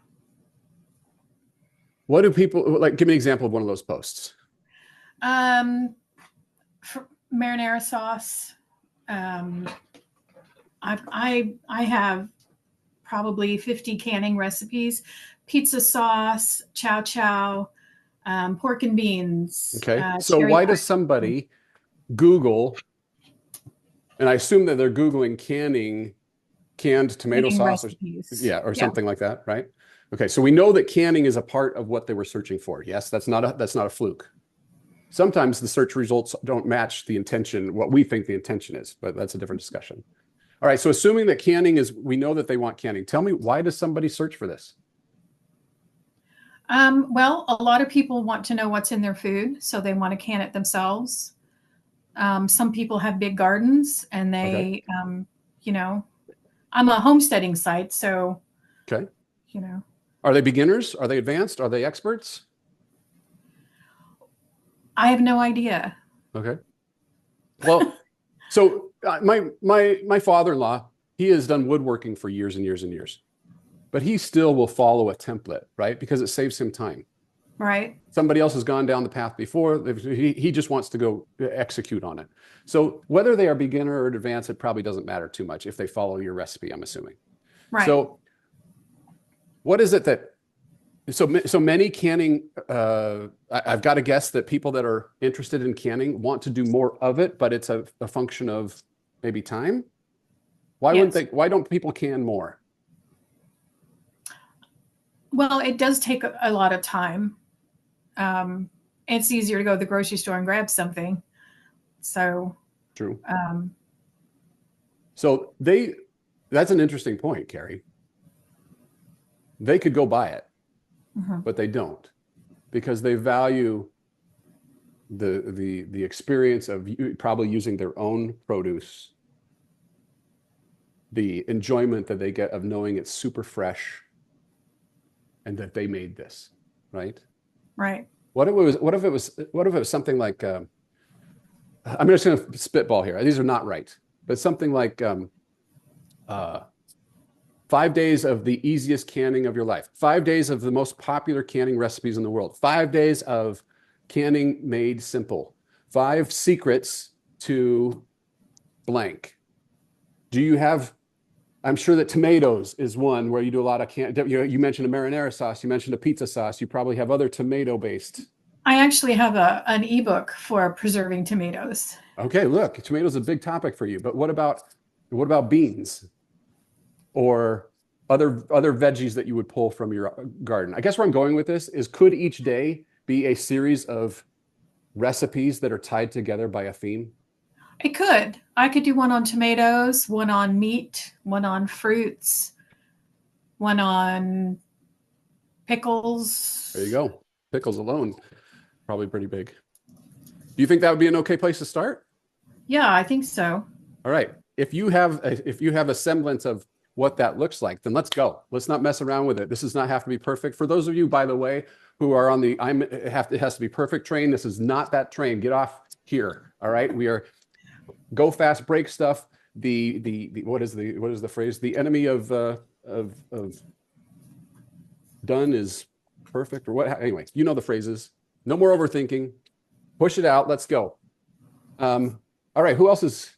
What do people like? Give me an example of one of those posts. Marinara sauce. I have probably 50 canning recipes. Pizza sauce, chow chow, pork and beans. Okay. So why does somebody Google, and I assume that they're Googling canned tomato sauce or something like that, right? Okay. So we know that canning is a part of what they were searching for. Yes, that's not a fluke. Sometimes the search results don't match the intention, what we think the intention is, but that's a different discussion. All right. So assuming that canning is, we know that they want canning. Tell me, why does somebody search for this? Well, a lot of people want to know what's in their food, so they want to can it themselves. Some people have big gardens and they, you know, I'm a homesteading site. So, okay. You know, are they beginners? Are they advanced? Are they experts? I have no idea. Okay. Well, so my father-in-law, he has done woodworking for years and years and years, but he still will follow a template, right? Because it saves him time. Right. Somebody else has gone down the path before. He just wants to go execute on it. So whether they are beginner or advanced, it probably doesn't matter too much if they follow your recipe, I'm assuming. Right. So what is it that, so many canning, I've got to guess that people that are interested in canning want to do more of it, but it's a function of maybe time. Why wouldn't they, why don't people can more? Well, it does take a lot of time. It's easier to go to the grocery store and grab something. So true. So that's an interesting point, Carrie. They could go buy it, but they don't, because they value the experience of probably using their own produce, the enjoyment that they get of knowing it's super fresh and that they made this, right? Right. What if it was something like, I'm just going to spitball here. These are not right, but something like 5 days of the easiest canning of your life, 5 days of the most popular canning recipes in the world, 5 days of canning made simple, 5 secrets to blank. Do you have, I'm sure that tomatoes is one where you do a lot of you mentioned a marinara sauce, you mentioned a pizza sauce, you probably have other tomato based. I actually have an ebook for preserving tomatoes. Okay, look, tomatoes is a big topic for you, but what about beans or other veggies that you would pull from your garden? I guess where I'm going with this is, could each day be a series of recipes that are tied together by a theme? It could. I could do one on tomatoes, one on meat, one on fruits, one on pickles. There you go. Pickles alone, probably pretty big. Do you think that would be an okay place to start? Yeah, I think so. All right. If you have a semblance of what that looks like, then let's go. Let's not mess around with it. This does not have to be perfect. For those of you, by the way, who are on the it has to be perfect train, this is not that train. Get off here. All right. We are go fast, break stuff. What is the phrase? The enemy of done is perfect, or what? Anyway, you know the phrases. No more overthinking. Push it out. Let's go. All right. Who else is?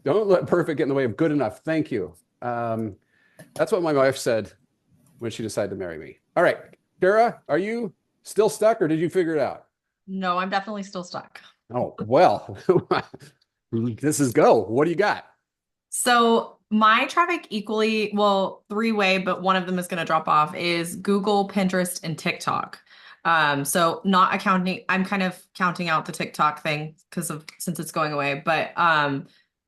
Don't let perfect get in the way of good enough. Thank you. That's what my wife said when she decided to marry me. All right. Kara, are you still stuck or did you figure it out? No, I'm definitely still stuck. Oh, well, this is go. What do you got? So my traffic equally, well, three-way, but one of them is going to drop off is Google, Pinterest, and TikTok. So not accounting, I'm kind of counting out the TikTok thing since it's going away, but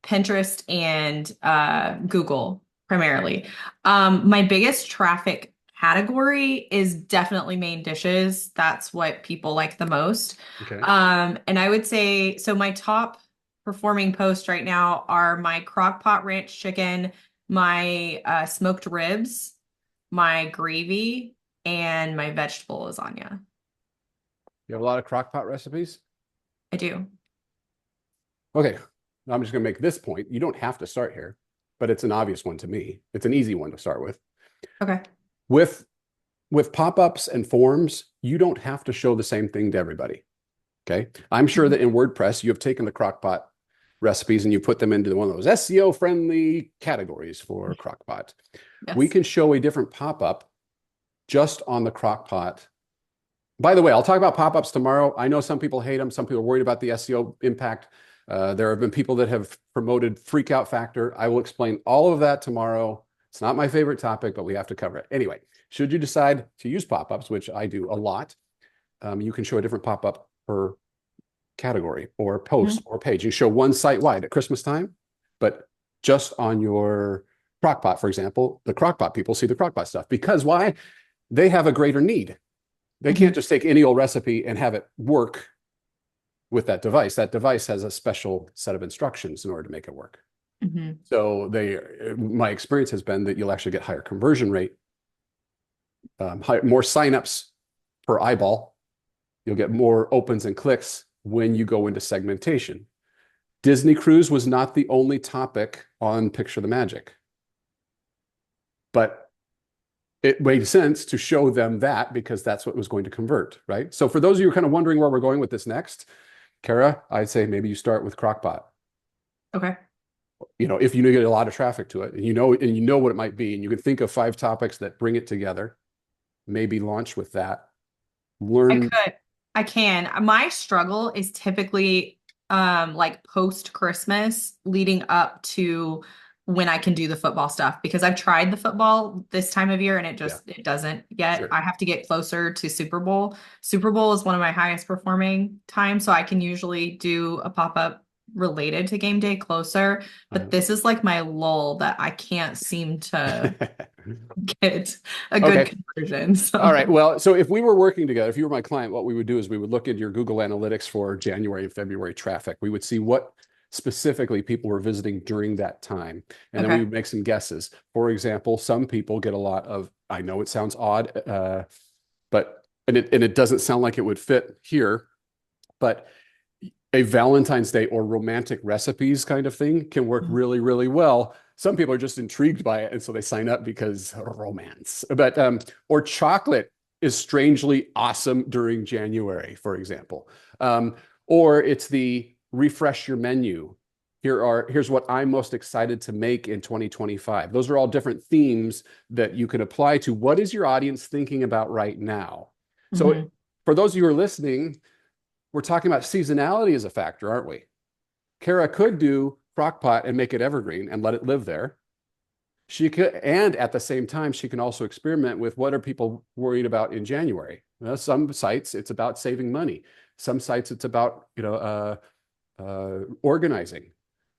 Pinterest and Google primarily. My biggest traffic category is definitely main dishes. That's what people like the most. Okay. And I would say, so my top performing posts right now are my crock pot ranch chicken, my smoked ribs, my gravy, and my vegetable lasagna. You have a lot of crock pot recipes? I do. Okay. Now I'm just going to make this point. You don't have to start here, but it's an obvious one to me. It's an easy one to start with. Okay. With pop-ups and forms, you don't have to show the same thing to everybody. Okay. I'm sure that in WordPress, you have taken the crock pot recipes and you put them into one of those SEO friendly categories for crockpot. Yes. We can show a different pop-up just on the crockpot. By the way, I'll talk about pop-ups tomorrow. I know some people hate them. Some people are worried about the SEO impact. There have been people that have promoted freak out factor. I will explain all of that tomorrow. It's not my favorite topic, but we have to cover it. Anyway, should you decide to use pop-ups, which I do a lot, you can show a different pop-up per category or post or page. You show one site-wide at Christmas time, but just on your crockpot, for example, the crockpot people see the crockpot stuff. Because why? They have a greater need. They can't just take any old recipe and have it work with that device. That device has a special set of instructions in order to make it work. So my experience has been that you'll actually get higher conversion rate, more signups per eyeball. You'll get more opens and clicks when you go into segmentation. Disney Cruise was not the only topic on Picture the Magic, but it made sense to show them that because that's what was going to convert, right? So for those of you who are kind of wondering where we're going with this next, Kara, I'd say maybe you start with Crockpot. Okay. You know, if you get a lot of traffic to it and you know what it might be, and you can think of 5 topics that bring it together, maybe launch with that. Learn. I can. My struggle is typically like post Christmas leading up to when I can do the football stuff, because I've tried the football this time of year and it doesn't yet. Sure. I have to get closer to Super Bowl. Super Bowl is one of my highest performing times, so I can usually do a pop-up related to game day closer, but this is like my lull that I can't seem to get a good conversion. So. All right. Well, so if we were working together, if you were my client, what we would do is we would look at your Google Analytics for January and February traffic. We would see what specifically people were visiting during that time. And then we would make some guesses. For example, some people get a lot of, I know it sounds odd, but it doesn't sound like it would fit here, but a Valentine's Day or romantic recipes kind of thing can work really, really well. Some people are just intrigued by it, and so they sign up because romance. But or chocolate is strangely awesome during January, for example. Or it's the refresh your menu. Here's what I'm most excited to make in 2025. Those are all different themes that you can apply to what is your audience thinking about right now. So for those of you who are listening, we're talking about seasonality as a factor, aren't we? Kara could do Crockpot and make it evergreen and let it live there. She could, and at the same time, she can also experiment with what are people worried about in January. Some sites, it's about saving money. Some sites, it's about organizing.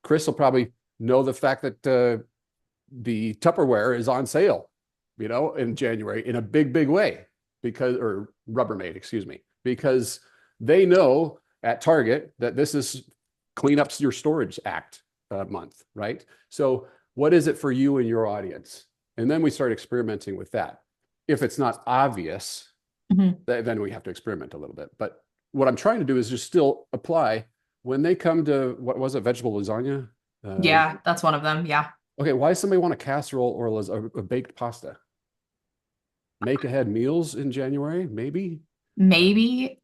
Chris will probably know the fact that the Tupperware is on sale, in January in a big, big way or Rubbermaid, excuse me, because they know at Target that this is clean up your storage act month, right? So what is it for you and your audience? And then we start experimenting with that. If it's not obvious, then we have to experiment a little bit. But what I'm trying to do is just still apply when they come to, what was it, vegetable lasagna? Yeah, that's one of them. Yeah. Okay, why does somebody want a casserole or a baked pasta? Make ahead meals in January, maybe? Maybe.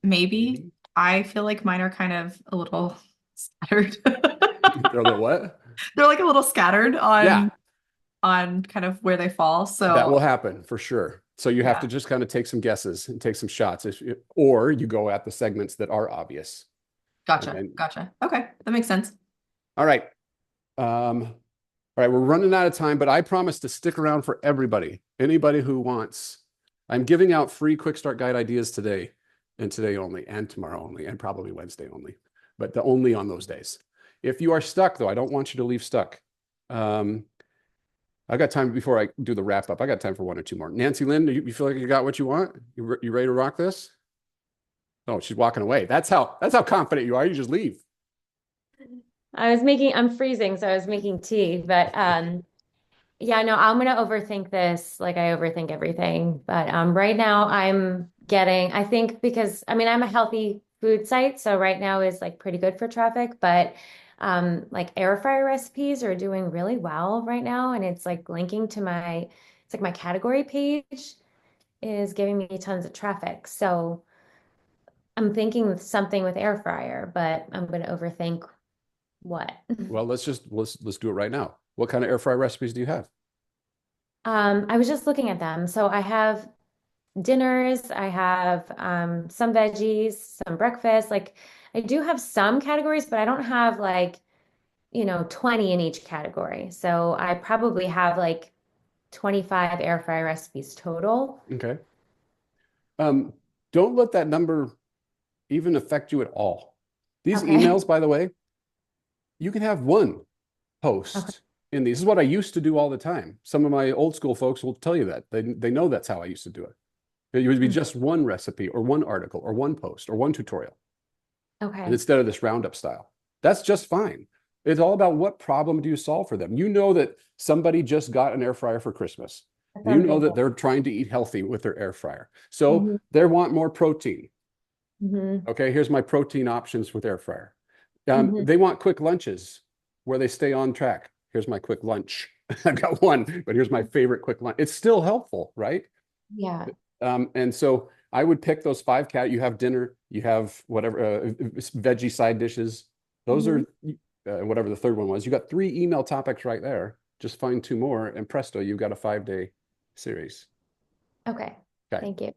I feel like mine are kind of a little scattered. They're a little what? They're like a little scattered Yeah, on kind of where they fall. that will So happen for sure. So you have yeah, to just kind of take some guesses and take some shots, or you go at the segments that are obvious. And gotcha. Okay, that makes sense. all right. All right, we're running out of time, but I promise to stick around for everybody. Anybody who wants. I'm giving out free quick start guide ideas today, and today only, and tomorrow only, and probably Wednesday only, but the only on those days. If you are stuck, though, I don't want you to leave stuck. I got time before I do the wrap up. I got time for one or two more. Nancy Lynn, you feel like you got what you want? You ready to rock this? Oh, she's walking away. That's how confident you are. You just leave. I'm freezing, so I was making tea, but yeah, no, I'm gonna overthink this like I overthink everything. But right now I think because I mean I'm a healthy food site, so right now is like pretty good for traffic, but like air fryer recipes are doing really well right now, and it's like linking to it's like my category page is giving me tons of traffic. So I'm thinking something with air fryer, but I'm gonna overthink what. Well, let's do it right now. What kind of air fry recipes do you have? I was just looking at them. So I have dinners, I have some veggies, some breakfast. Like I do have some categories, but I don't have like, 20 in each category. So I probably have like 25 air fryer recipes total. Okay. Don't let that number even affect you at all. These Okay. emails, by the way, you can have one post Okay. in these. This is what I used to do all the time. Some of my old school folks will tell you that. They know that's how I used to do it. It would be just one recipe or one article or one post or one tutorial. Okay. Instead of this roundup style. That's just fine. It's all about what problem do you solve for them. You know that somebody just got an air fryer for Christmas. That You sounds know good. that they're trying to eat healthy with their air fryer. So Mhm. they want more protein. Mhm. Okay, here's my protein options with air fryer. Mhm. They want quick lunches where they stay on track. Here's my quick lunch. I've got one, but here's my favorite quick lunch. It's still helpful, right? Yeah. And so I would pick those five you have dinner, you have whatever veggie side dishes. Those are whatever the third one was. You got 3 email topics right there. Just find 2 more, and presto, you've got a 5-day series. Okay. Okay. Thank you.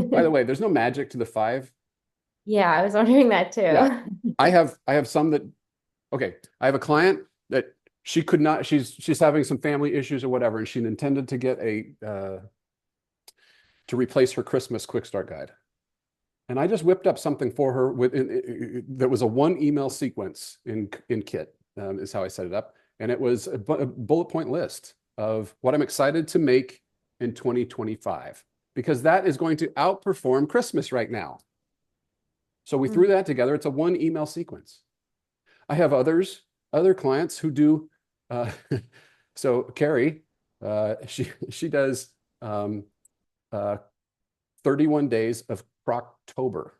By the way, there's no magic to the 5. Yeah, I was wondering that too. Yeah. I have some that, okay, I have a client that she could not, she's having some family issues or whatever, and she intended to get to replace her Christmas quick start guide. And I just whipped up something for her that was a 1 email sequence in Kit, is how I set it up. And it was a bullet point list of what I'm excited to make in 2025, because that is going to outperform Christmas right now. So we threw that together. It's a 1 email sequence. I have other clients who do, so Carrie, she does 31 days of Proctober.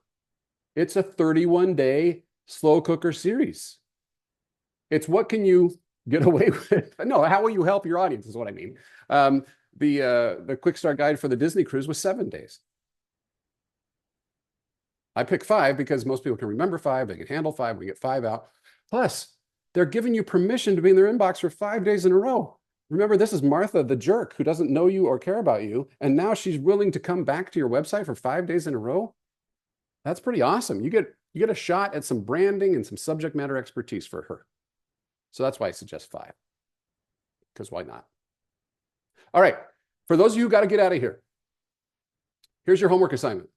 It's a 31-day slow cooker series. It's what can you get away with? No, how will you help your audience is what I mean. The quick start guide for the Disney cruise was 7 days. I picked 5 because most people can remember 5, they can handle 5, we get 5 out. Plus, they're giving you permission to be in their inbox for 5 days in a row. Remember, this is Martha, the jerk, who doesn't know you or care about you, and now she's willing to come back to your website for 5 days in a row. That's pretty awesome. You get a shot at some branding and some subject matter expertise for her. So that's why I suggest 5, because why not? All right, for those of you who got to get out of here, here's your homework assignment.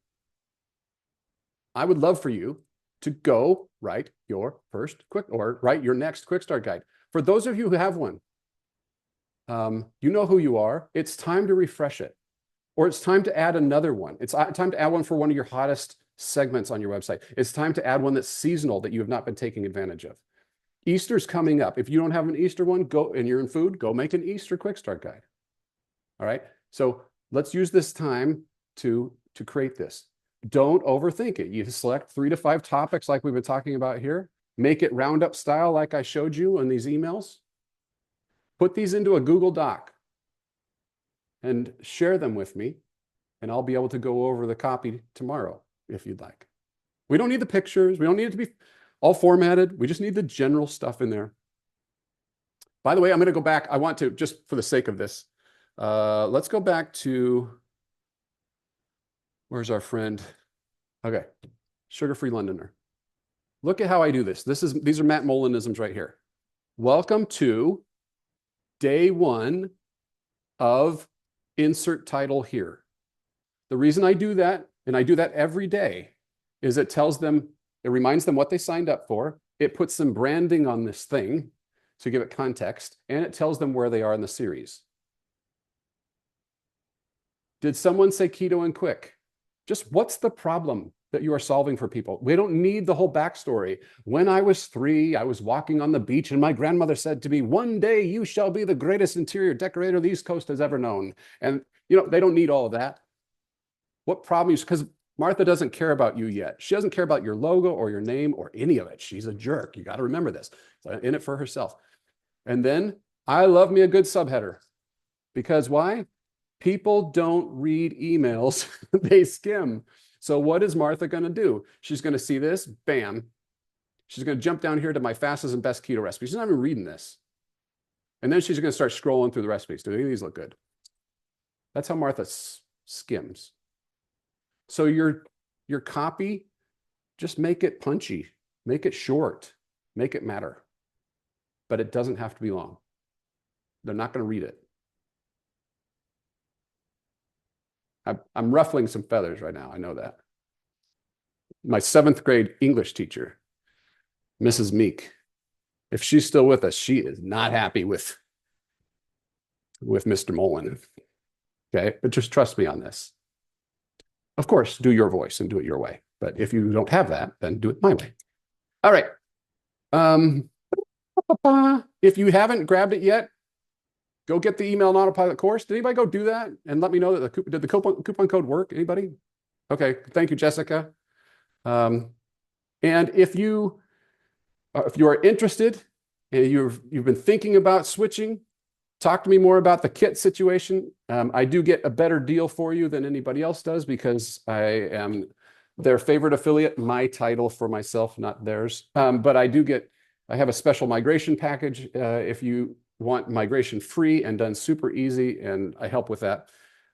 I would love for you to go write your write your next quick start guide. For those of you who have one, you know who you are. It's time to refresh it, or it's time to add another one. It's time to add one for one of your hottest segments on your website. It's time to add one that's seasonal that you have not been taking advantage of. Easter's coming up. If you don't have an Easter one, go, and you're in food, go make an Easter quick start guide. All right. So let's use this time to create this. Don't overthink it. You select 3 to 5 topics like we've been talking about here. make it roundup style like I showed you in these emails. Put these into a Google Doc and share them with me, and I'll be able to go over the copy tomorrow if you'd like. We don't need the pictures. We don't need it to be all formatted. We just need the general stuff in there. By the way, I'm going to go back. I want to, just for the sake of this, let's go back to, where's our friend? Okay, Sugar-Free Londoner. Look at how I do this. These are Matt Molinisms right here. Welcome to day 1 of insert title here. The reason I do that, and I do that every day, is it tells them, it reminds them what they signed up for. It puts some branding on this thing to give it context, and it tells them where they are in the series. Did someone say keto and quick? Just what's the problem that you are solving for people? We don't need the whole backstory. When I was 3, I was walking on the beach and my grandmother said to me, one day you shall be the greatest interior decorator the East Coast has ever known. And they don't need all of that. What problem is, because Martha doesn't care about you yet. She doesn't care about your logo or your name or any of it. She's a jerk. You got to remember this. She's in it for herself. And then I love me a good subheader. Because why? People don't read emails, they skim. So what is Martha going to do? She's going to see this, bam. She's going to jump down here to my fastest and best keto recipes. She's not even reading this. And then she's going to start scrolling through the recipes. Do any of these look good? That's how Martha skims. So your copy, just make it punchy, make it short, make it matter. But it doesn't have to be long. They're not going to read it. I'm ruffling some feathers right now. I know that. My 7th grade English teacher, Mrs. Meek, if she's still with us, she is not happy with Mr. Mullen. Okay, but just trust me on this. Of course, do your voice and do it your way. But if you don't have that, then do it my way. All right. If you haven't grabbed it yet, go get the email and autopilot course. Did anybody go do that? And let me know that did the coupon code work? Anybody? Okay. Thank you, Jessica. And if you are interested and you've been thinking about switching, talk to me more about the kit situation. I do get a better deal for you than anybody else does because I am their favorite affiliate, my title for myself, not theirs. But I have a special migration package if you want migration free and done super easy, and I help with that.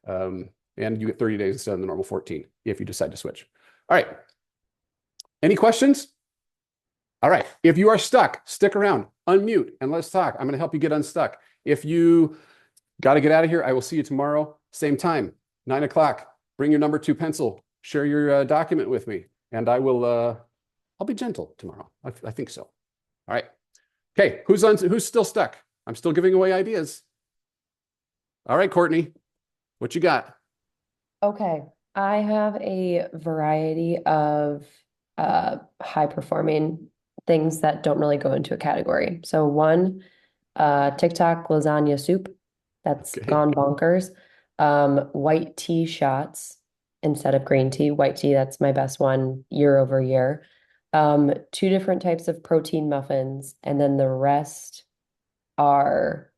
And you get 30 days instead of the normal 14 if you decide to switch. All right. Any questions? All right. If you are stuck, stick around, unmute, and let's talk. I'm going to help you get unstuck. If you got to get out of here, I will see you tomorrow, same time, 9 o'clock. Bring your number 2 pencil, share your document with me, and I will, I'll be gentle tomorrow. I think so. All right. Okay. Who's still stuck? I'm still giving away ideas. All right, Courtney, what you got? Okay, I have a variety of high performing things that don't really go into a category. So one, TikTok lasagna soup, that's gone bonkers. White tea shots instead of green tea. White tea, that's my best one year over year. 2 different types of protein muffins, and then the rest are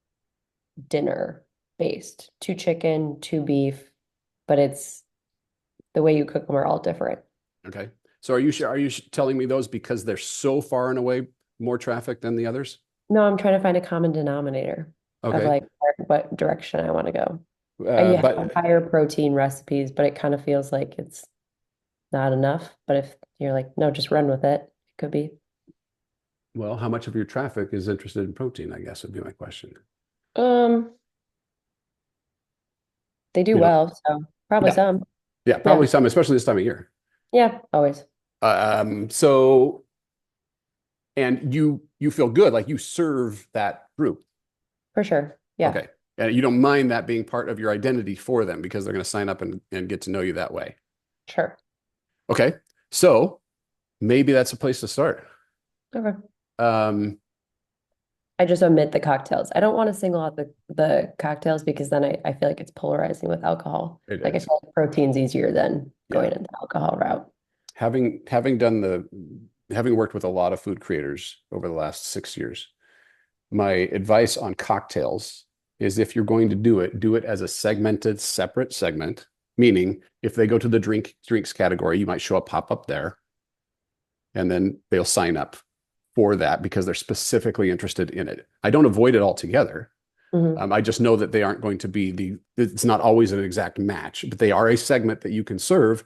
dinner based. 2 chicken, 2 beef, but it's the way you cook them are all different. Okay. So are you telling me those because they're so far and away more traffic than the others? No, I'm trying to find a common denominator of Okay. like what direction I want to go. But Have higher protein recipes, but it kind of feels like it's not enough. But if you're like, no, just run with it, it could be. well, how much of your traffic is interested in protein, I guess would be my question. They do You know, well, so probably yeah. some. Yeah, probably some, especially this time of year. Yeah, always. So, and you feel good, like you serve that group. For sure. Yeah. Okay. And you don't mind that being part of your identity for them because they're going to sign up and get to know you that way. Sure. Okay. So maybe that's a place to start. Okay. I I just omit the cocktails. I don't want to single out the cocktails because then I feel like it's polarizing with alcohol. It Like I is. feel like protein's easier than going into the alcohol route. Having done having worked with a lot of food creators over the last 6 years, my advice on cocktails is if you're going to do it as a segmented, separate segment, meaning if they go to the drinks category, you might show a pop-up there, and then they'll sign up for that because they're specifically interested in it. I don't avoid it altogether. I just know that they aren't going to be it's not always an exact match, but they are a segment that you can serve.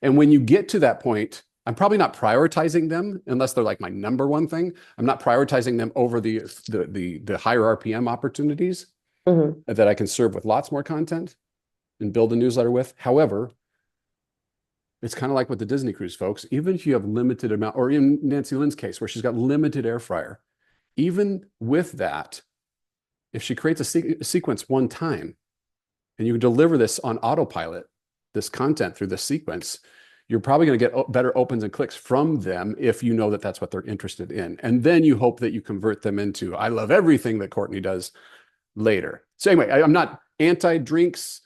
And when you get to that point, I'm probably not prioritizing them unless they're like my number one thing. I'm not prioritizing them over the higher RPM opportunities that I can serve with lots more content and build a newsletter with. However, it's kind of like with the Disney cruise, folks. Even if you have limited amount, or in Nancy Lynn's case, where she's got limited air fryer, even with that, if she creates a sequence one time and you deliver this on autopilot, this content through this sequence, you're probably going to get better opens and clicks from them if you know that that's what they're interested in. And then you hope that you convert them into, I love everything that Courtney does later. So anyway, I'm not anti-drinks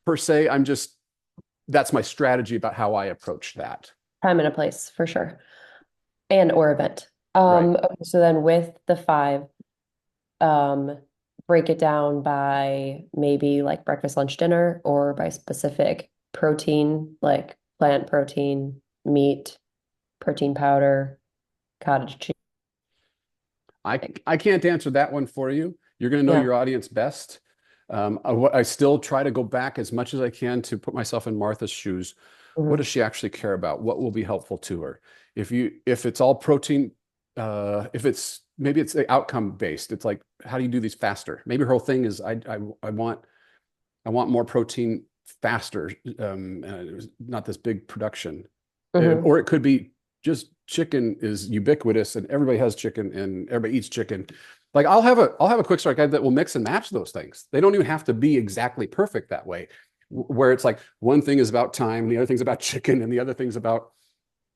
per se. That's my strategy about how I approach that. Time and a place for sure. Or event. Right. Okay, so then with the 5, break it down by maybe like breakfast, lunch, dinner, or by specific protein, like plant protein, meat, protein powder, cottage cheese. I can't answer that one for you. You're going to know Yeah. your audience best. I still try to go back as much as I can to put myself in Martha's shoes. What does she actually care about? What will be helpful to her? If it's all protein, maybe it's outcome based. It's like, how do you do these faster? Maybe her whole thing is I want more protein faster, not this big production. Or it could be just chicken is ubiquitous and everybody has chicken and everybody eats chicken. Like I'll have a quick start guide that will mix and match those things. They don't even have to be exactly perfect that way, where it's like one thing is about time, the other thing's about chicken, and the other thing's about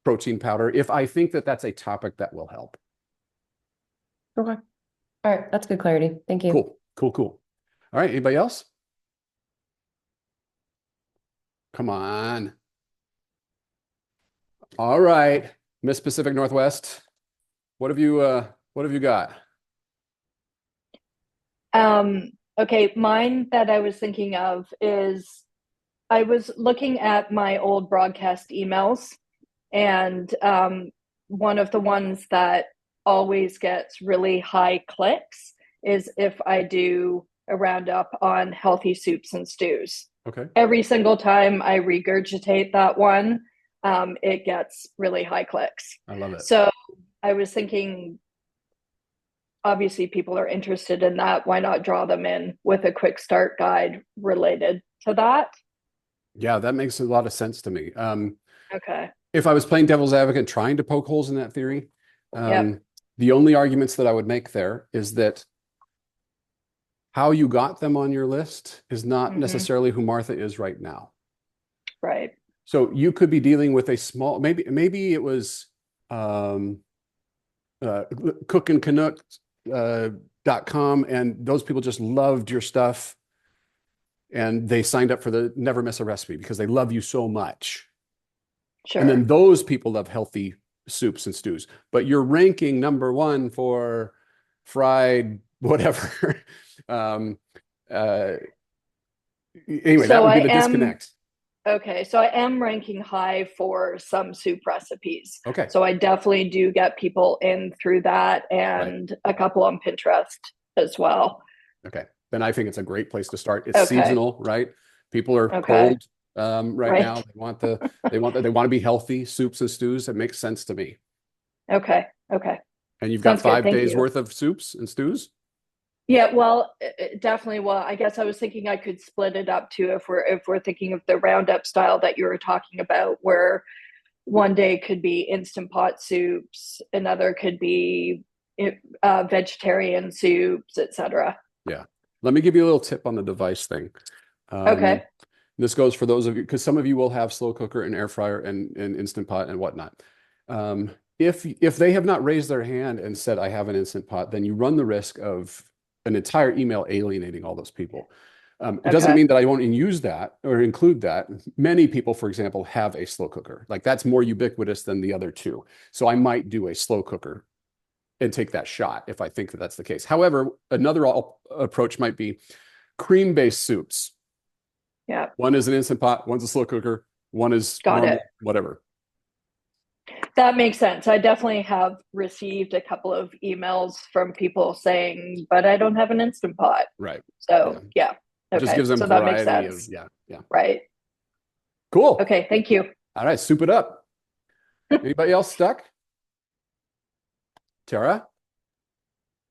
protein powder. If I think that that's a topic that will help. Okay. All right. That's good clarity. Thank you. Cool. All right. Anybody else? Come on. All right. Miss Pacific Northwest. What have you got? Okay, mine that I was thinking of is I was looking at my old broadcast emails, and one of the ones that always gets really high clicks is if I do a roundup on healthy soups and stews. Okay. Every single time I regurgitate that one, it gets really high clicks. I love it. So I was thinking, obviously people are interested in that. Why not draw them in with a quick start guide related to that? Yeah, that makes a lot of sense to me. Okay. If I was playing devil's advocate, trying to poke holes in that theory, Yep. the only arguments that I would make there is that how you got them on your list is not necessarily who Martha is right now. Right. So you could be dealing with a small, maybe it was cookandcanucks.com, and those people just loved your stuff and they signed up for the Never Miss a Recipe because they love you so much. Sure. And then those people love healthy soups and stews, but you're ranking number 1 for fried whatever. Anyway, that would be the disconnect. Okay, so I am ranking high for some soup recipes. Okay. So I definitely do get people in through that, and a couple on Pinterest as well. Okay. Then I think it's a great place to start. It's seasonal, right? People are cold right now. They want to be healthy soups and stews. It makes sense to me. Okay. And you've Sounds got good. 5 days worth of soups and stews? Yeah, well, definitely. Well, I guess I was thinking I could split it up too if we're thinking of the roundup style that you were talking about, where one day could be Instant Pot soups, another could be vegetarian soups, etc. Yeah. Let me give you a little tip on the device thing. Okay. This goes for those of you, because some of you will have slow cooker and air fryer and Instant Pot and whatnot. If they have not raised their hand and said, I have an Instant Pot, then you run the risk of an entire email alienating all those people. It doesn't Okay. mean that I won't use that or include that. Many people, for example, have a slow cooker. Like that's more ubiquitous than the other two. So I might do a slow cooker and take that shot if I think that that's the case. However, another approach might be cream-based soups. Yeah, One is an Instant Pot, one's a slow cooker, one is Got normal, it. whatever. that makes sense. I definitely have received a couple of emails from people saying, but I don't have an Instant Pot. Right. So yeah. It just Okay. gives them So that makes variety of, sense. yeah. Right. Cool. Okay. Thank you. All right, soup it up. Anybody else stuck? Tara?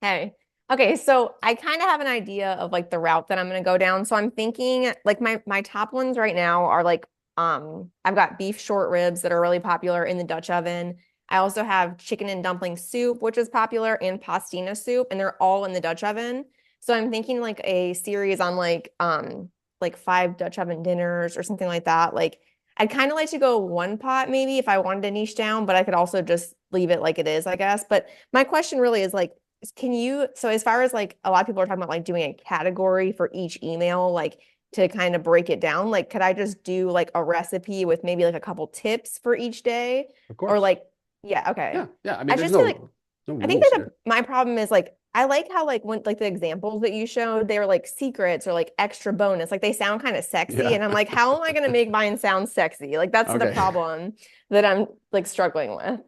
Hey. Okay, so I kind of have an idea of like the route that I'm going to go down. So I'm thinking like my top ones right now are like I've got beef short ribs that are really popular in the Dutch oven. I also have chicken and dumpling soup, which is popular, and pastina soup, and they're all in the Dutch oven. So I'm thinking like a series on like 5 Dutch oven dinners or something like that. Like I'd kind of like to go one pot maybe if I wanted to niche down, but I could also just leave it like it is, I guess. But my question really is like, so as far as like a lot of people are talking about like doing a category for each email, like to kind of break it down, like could I just do like a recipe with maybe like a couple tips for each day? Of Or course. like, yeah, okay. Yeah. I mean, I there's just feel no, like no I think rules that here. my problem is like I like how like when like the examples that you showed, they were like secrets or like extra bonus. Like they sound kind of sexy. Yeah. And I'm like, how am I gonna make mine sound sexy? Like that's the Okay. problem that I'm like struggling with.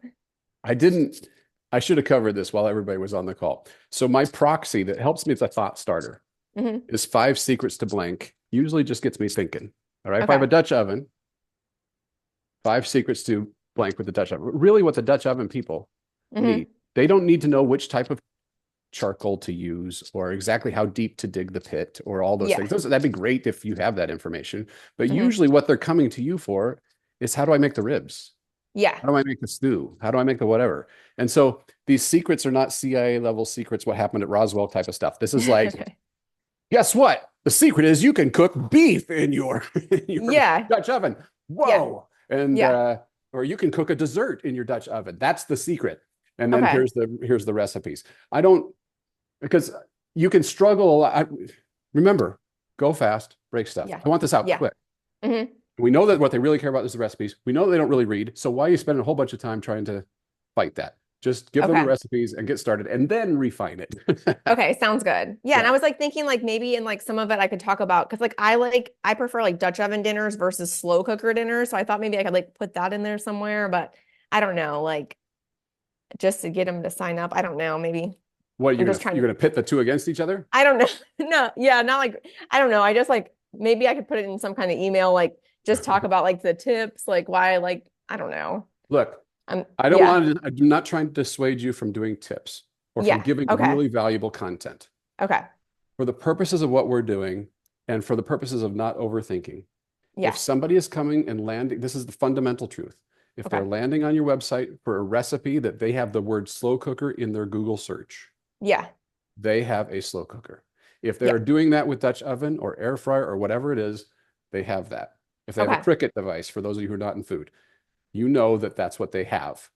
I should have covered this while everybody was on the call. So my proxy that helps me as a thought starter Mhm. is 5 secrets to blank. Usually just gets me thinking. All right. If I have Okay. a Dutch oven, 5 secrets to blank with the Dutch oven. Really what the Dutch oven people Mhm. need. They don't need to know which type of charcoal to use or exactly how deep to dig the pit or all those Yeah. things. That'd be great if you have that information. But Mhm. usually what they're coming to you for is how do I make the ribs? Yeah. How do I make the stew? How do I make the whatever? And so these secrets are not CIA level secrets, what happened at Roswell type of stuff. This is like, Okay. guess what? The secret is you can cook beef in your, in your Yeah. Dutch oven. Whoa. And Yeah. or you can cook a dessert in your Dutch oven. That's the secret. And then Okay. here's the recipes. I don't, because you can struggle a lot. Remember, go fast, break stuff. Yeah. I want this out Yeah. quick. Mhm. We know that what they really care about is the recipes. We know they don't really read. So why are you spending a whole bunch of time trying to fight that? Just give them the Okay. recipes and get started and then refine it. Okay, sounds good. Yeah, and Yeah. I was like thinking like maybe in like some of it I could talk about because like I prefer like Dutch oven dinners versus slow cooker dinners. So I thought maybe I could like put that in there somewhere, but I don't know, like just to get them to sign up. I don't know, maybe. What, I'm just trying you're gonna pit the two against each other? I don't know. No, yeah, not like I don't know. I just like maybe I could put it in some kind of email, like just talk about like the tips, like why like I don't know. Look, I'm I'm not trying to dissuade you from doing tips or from Yeah, giving okay. really valuable content. Okay. For the purposes of what we're doing and for the purposes of not overthinking, Yeah. if somebody is coming and landing, this is the fundamental truth. If Okay. they're landing on your website for a recipe that they have the word slow cooker in their Google search, Yeah. they have a slow cooker. If Yeah. they're doing that with Dutch oven or air fryer or whatever it is, they have that. If they have Okay. a Cricut device, for those of you who are not in food, you know that that's what they have.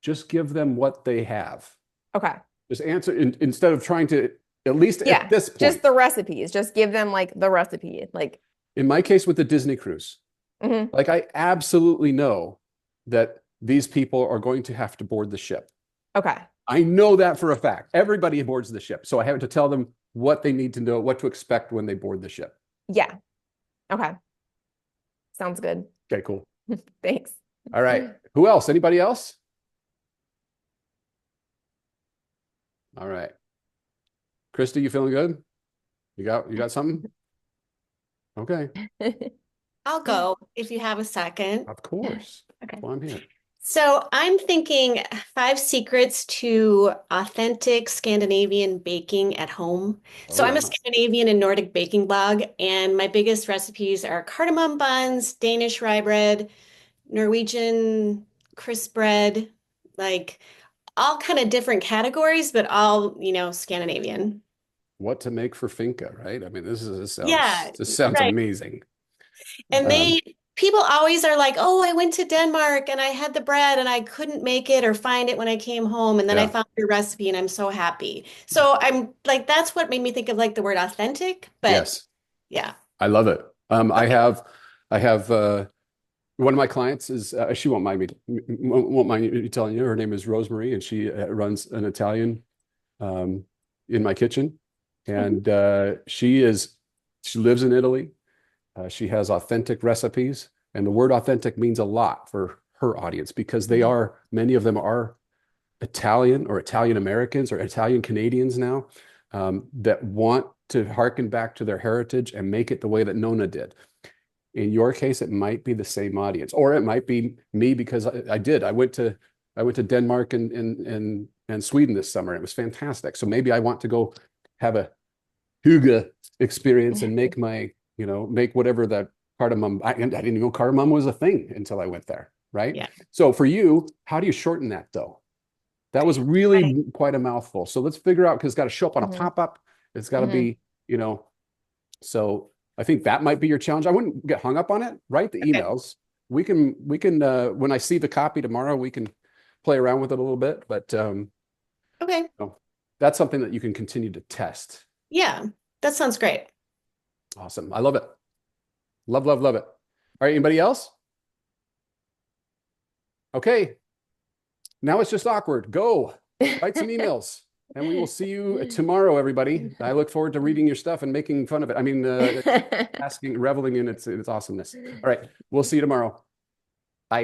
Just give them what they have. Okay. Just answer instead of trying to, at least Yeah. at this point. Just the recipes. Just give them like the recipe. Like In my case with the Disney cruise, mhm. like I absolutely know that these people are going to have to board the ship. Okay. I know that for a fact. Everybody boards the ship. So I have to tell them what they need to know, what to expect when they board the ship. Yeah. Okay. Sounds good. Okay, cool. Thanks. All right. Who else? Anybody else? All right. Christy, you feeling good? You got something? Okay. I'll go if you have a second. Of course. Okay. Well, I'm here. So I'm thinking 5 secrets to authentic Scandinavian baking at home. So I'm Oh, a Scandinavian and Nordic baking blog, and my biggest recipes are cardamom buns, Danish rye bread, Norwegian crisp bread, like all kind of different categories, but all, Scandinavian. what to make for Finca, right? I mean, this sounds Yeah, right. amazing. And people always are like, oh, I went to Denmark and I had the bread and I couldn't make it or find it when I came home. And then I Yeah. found your recipe and I'm so happy. So I'm like, that's what made me think of like the word authentic. But Yes. Yeah. I love it. I have one of my clients is she won't mind me telling you. Her name is Rosemary, and she runs an Italian in my kitchen, and she lives in Italy. She has authentic recipes, and the word authentic means a lot for her audience because many of them are Italian or Italian Americans or Italian Canadians now that want to harken back to their heritage and make it the way that Nona did. In your case, it might be the same audience, or it might be me because I went to Denmark and Sweden this summer. It was fantastic. So maybe I want to go have a hygge experience and make make whatever that cardamom. I didn't even know cardamom was a thing until I went there. Right. Yeah. So for you, how do you shorten that though? That was really quite a mouthful. So let's figure out, because it's got to show up on a pop-up. It's got to be, so I think that might be your challenge. I wouldn't get hung up on it. Write the emails. We can, when I see the copy tomorrow, we can play around with it a little bit, but Okay. That's something that you can continue to test. Yeah, that sounds great. Awesome. I love it. Love, love, love it. All right. Anybody else? Okay. Now it's just awkward. Go write some emails, and we will see you tomorrow, everybody. I look forward to reading your stuff and making fun of it. I mean, reveling in its awesomeness. All right. We'll see you tomorrow. Bye.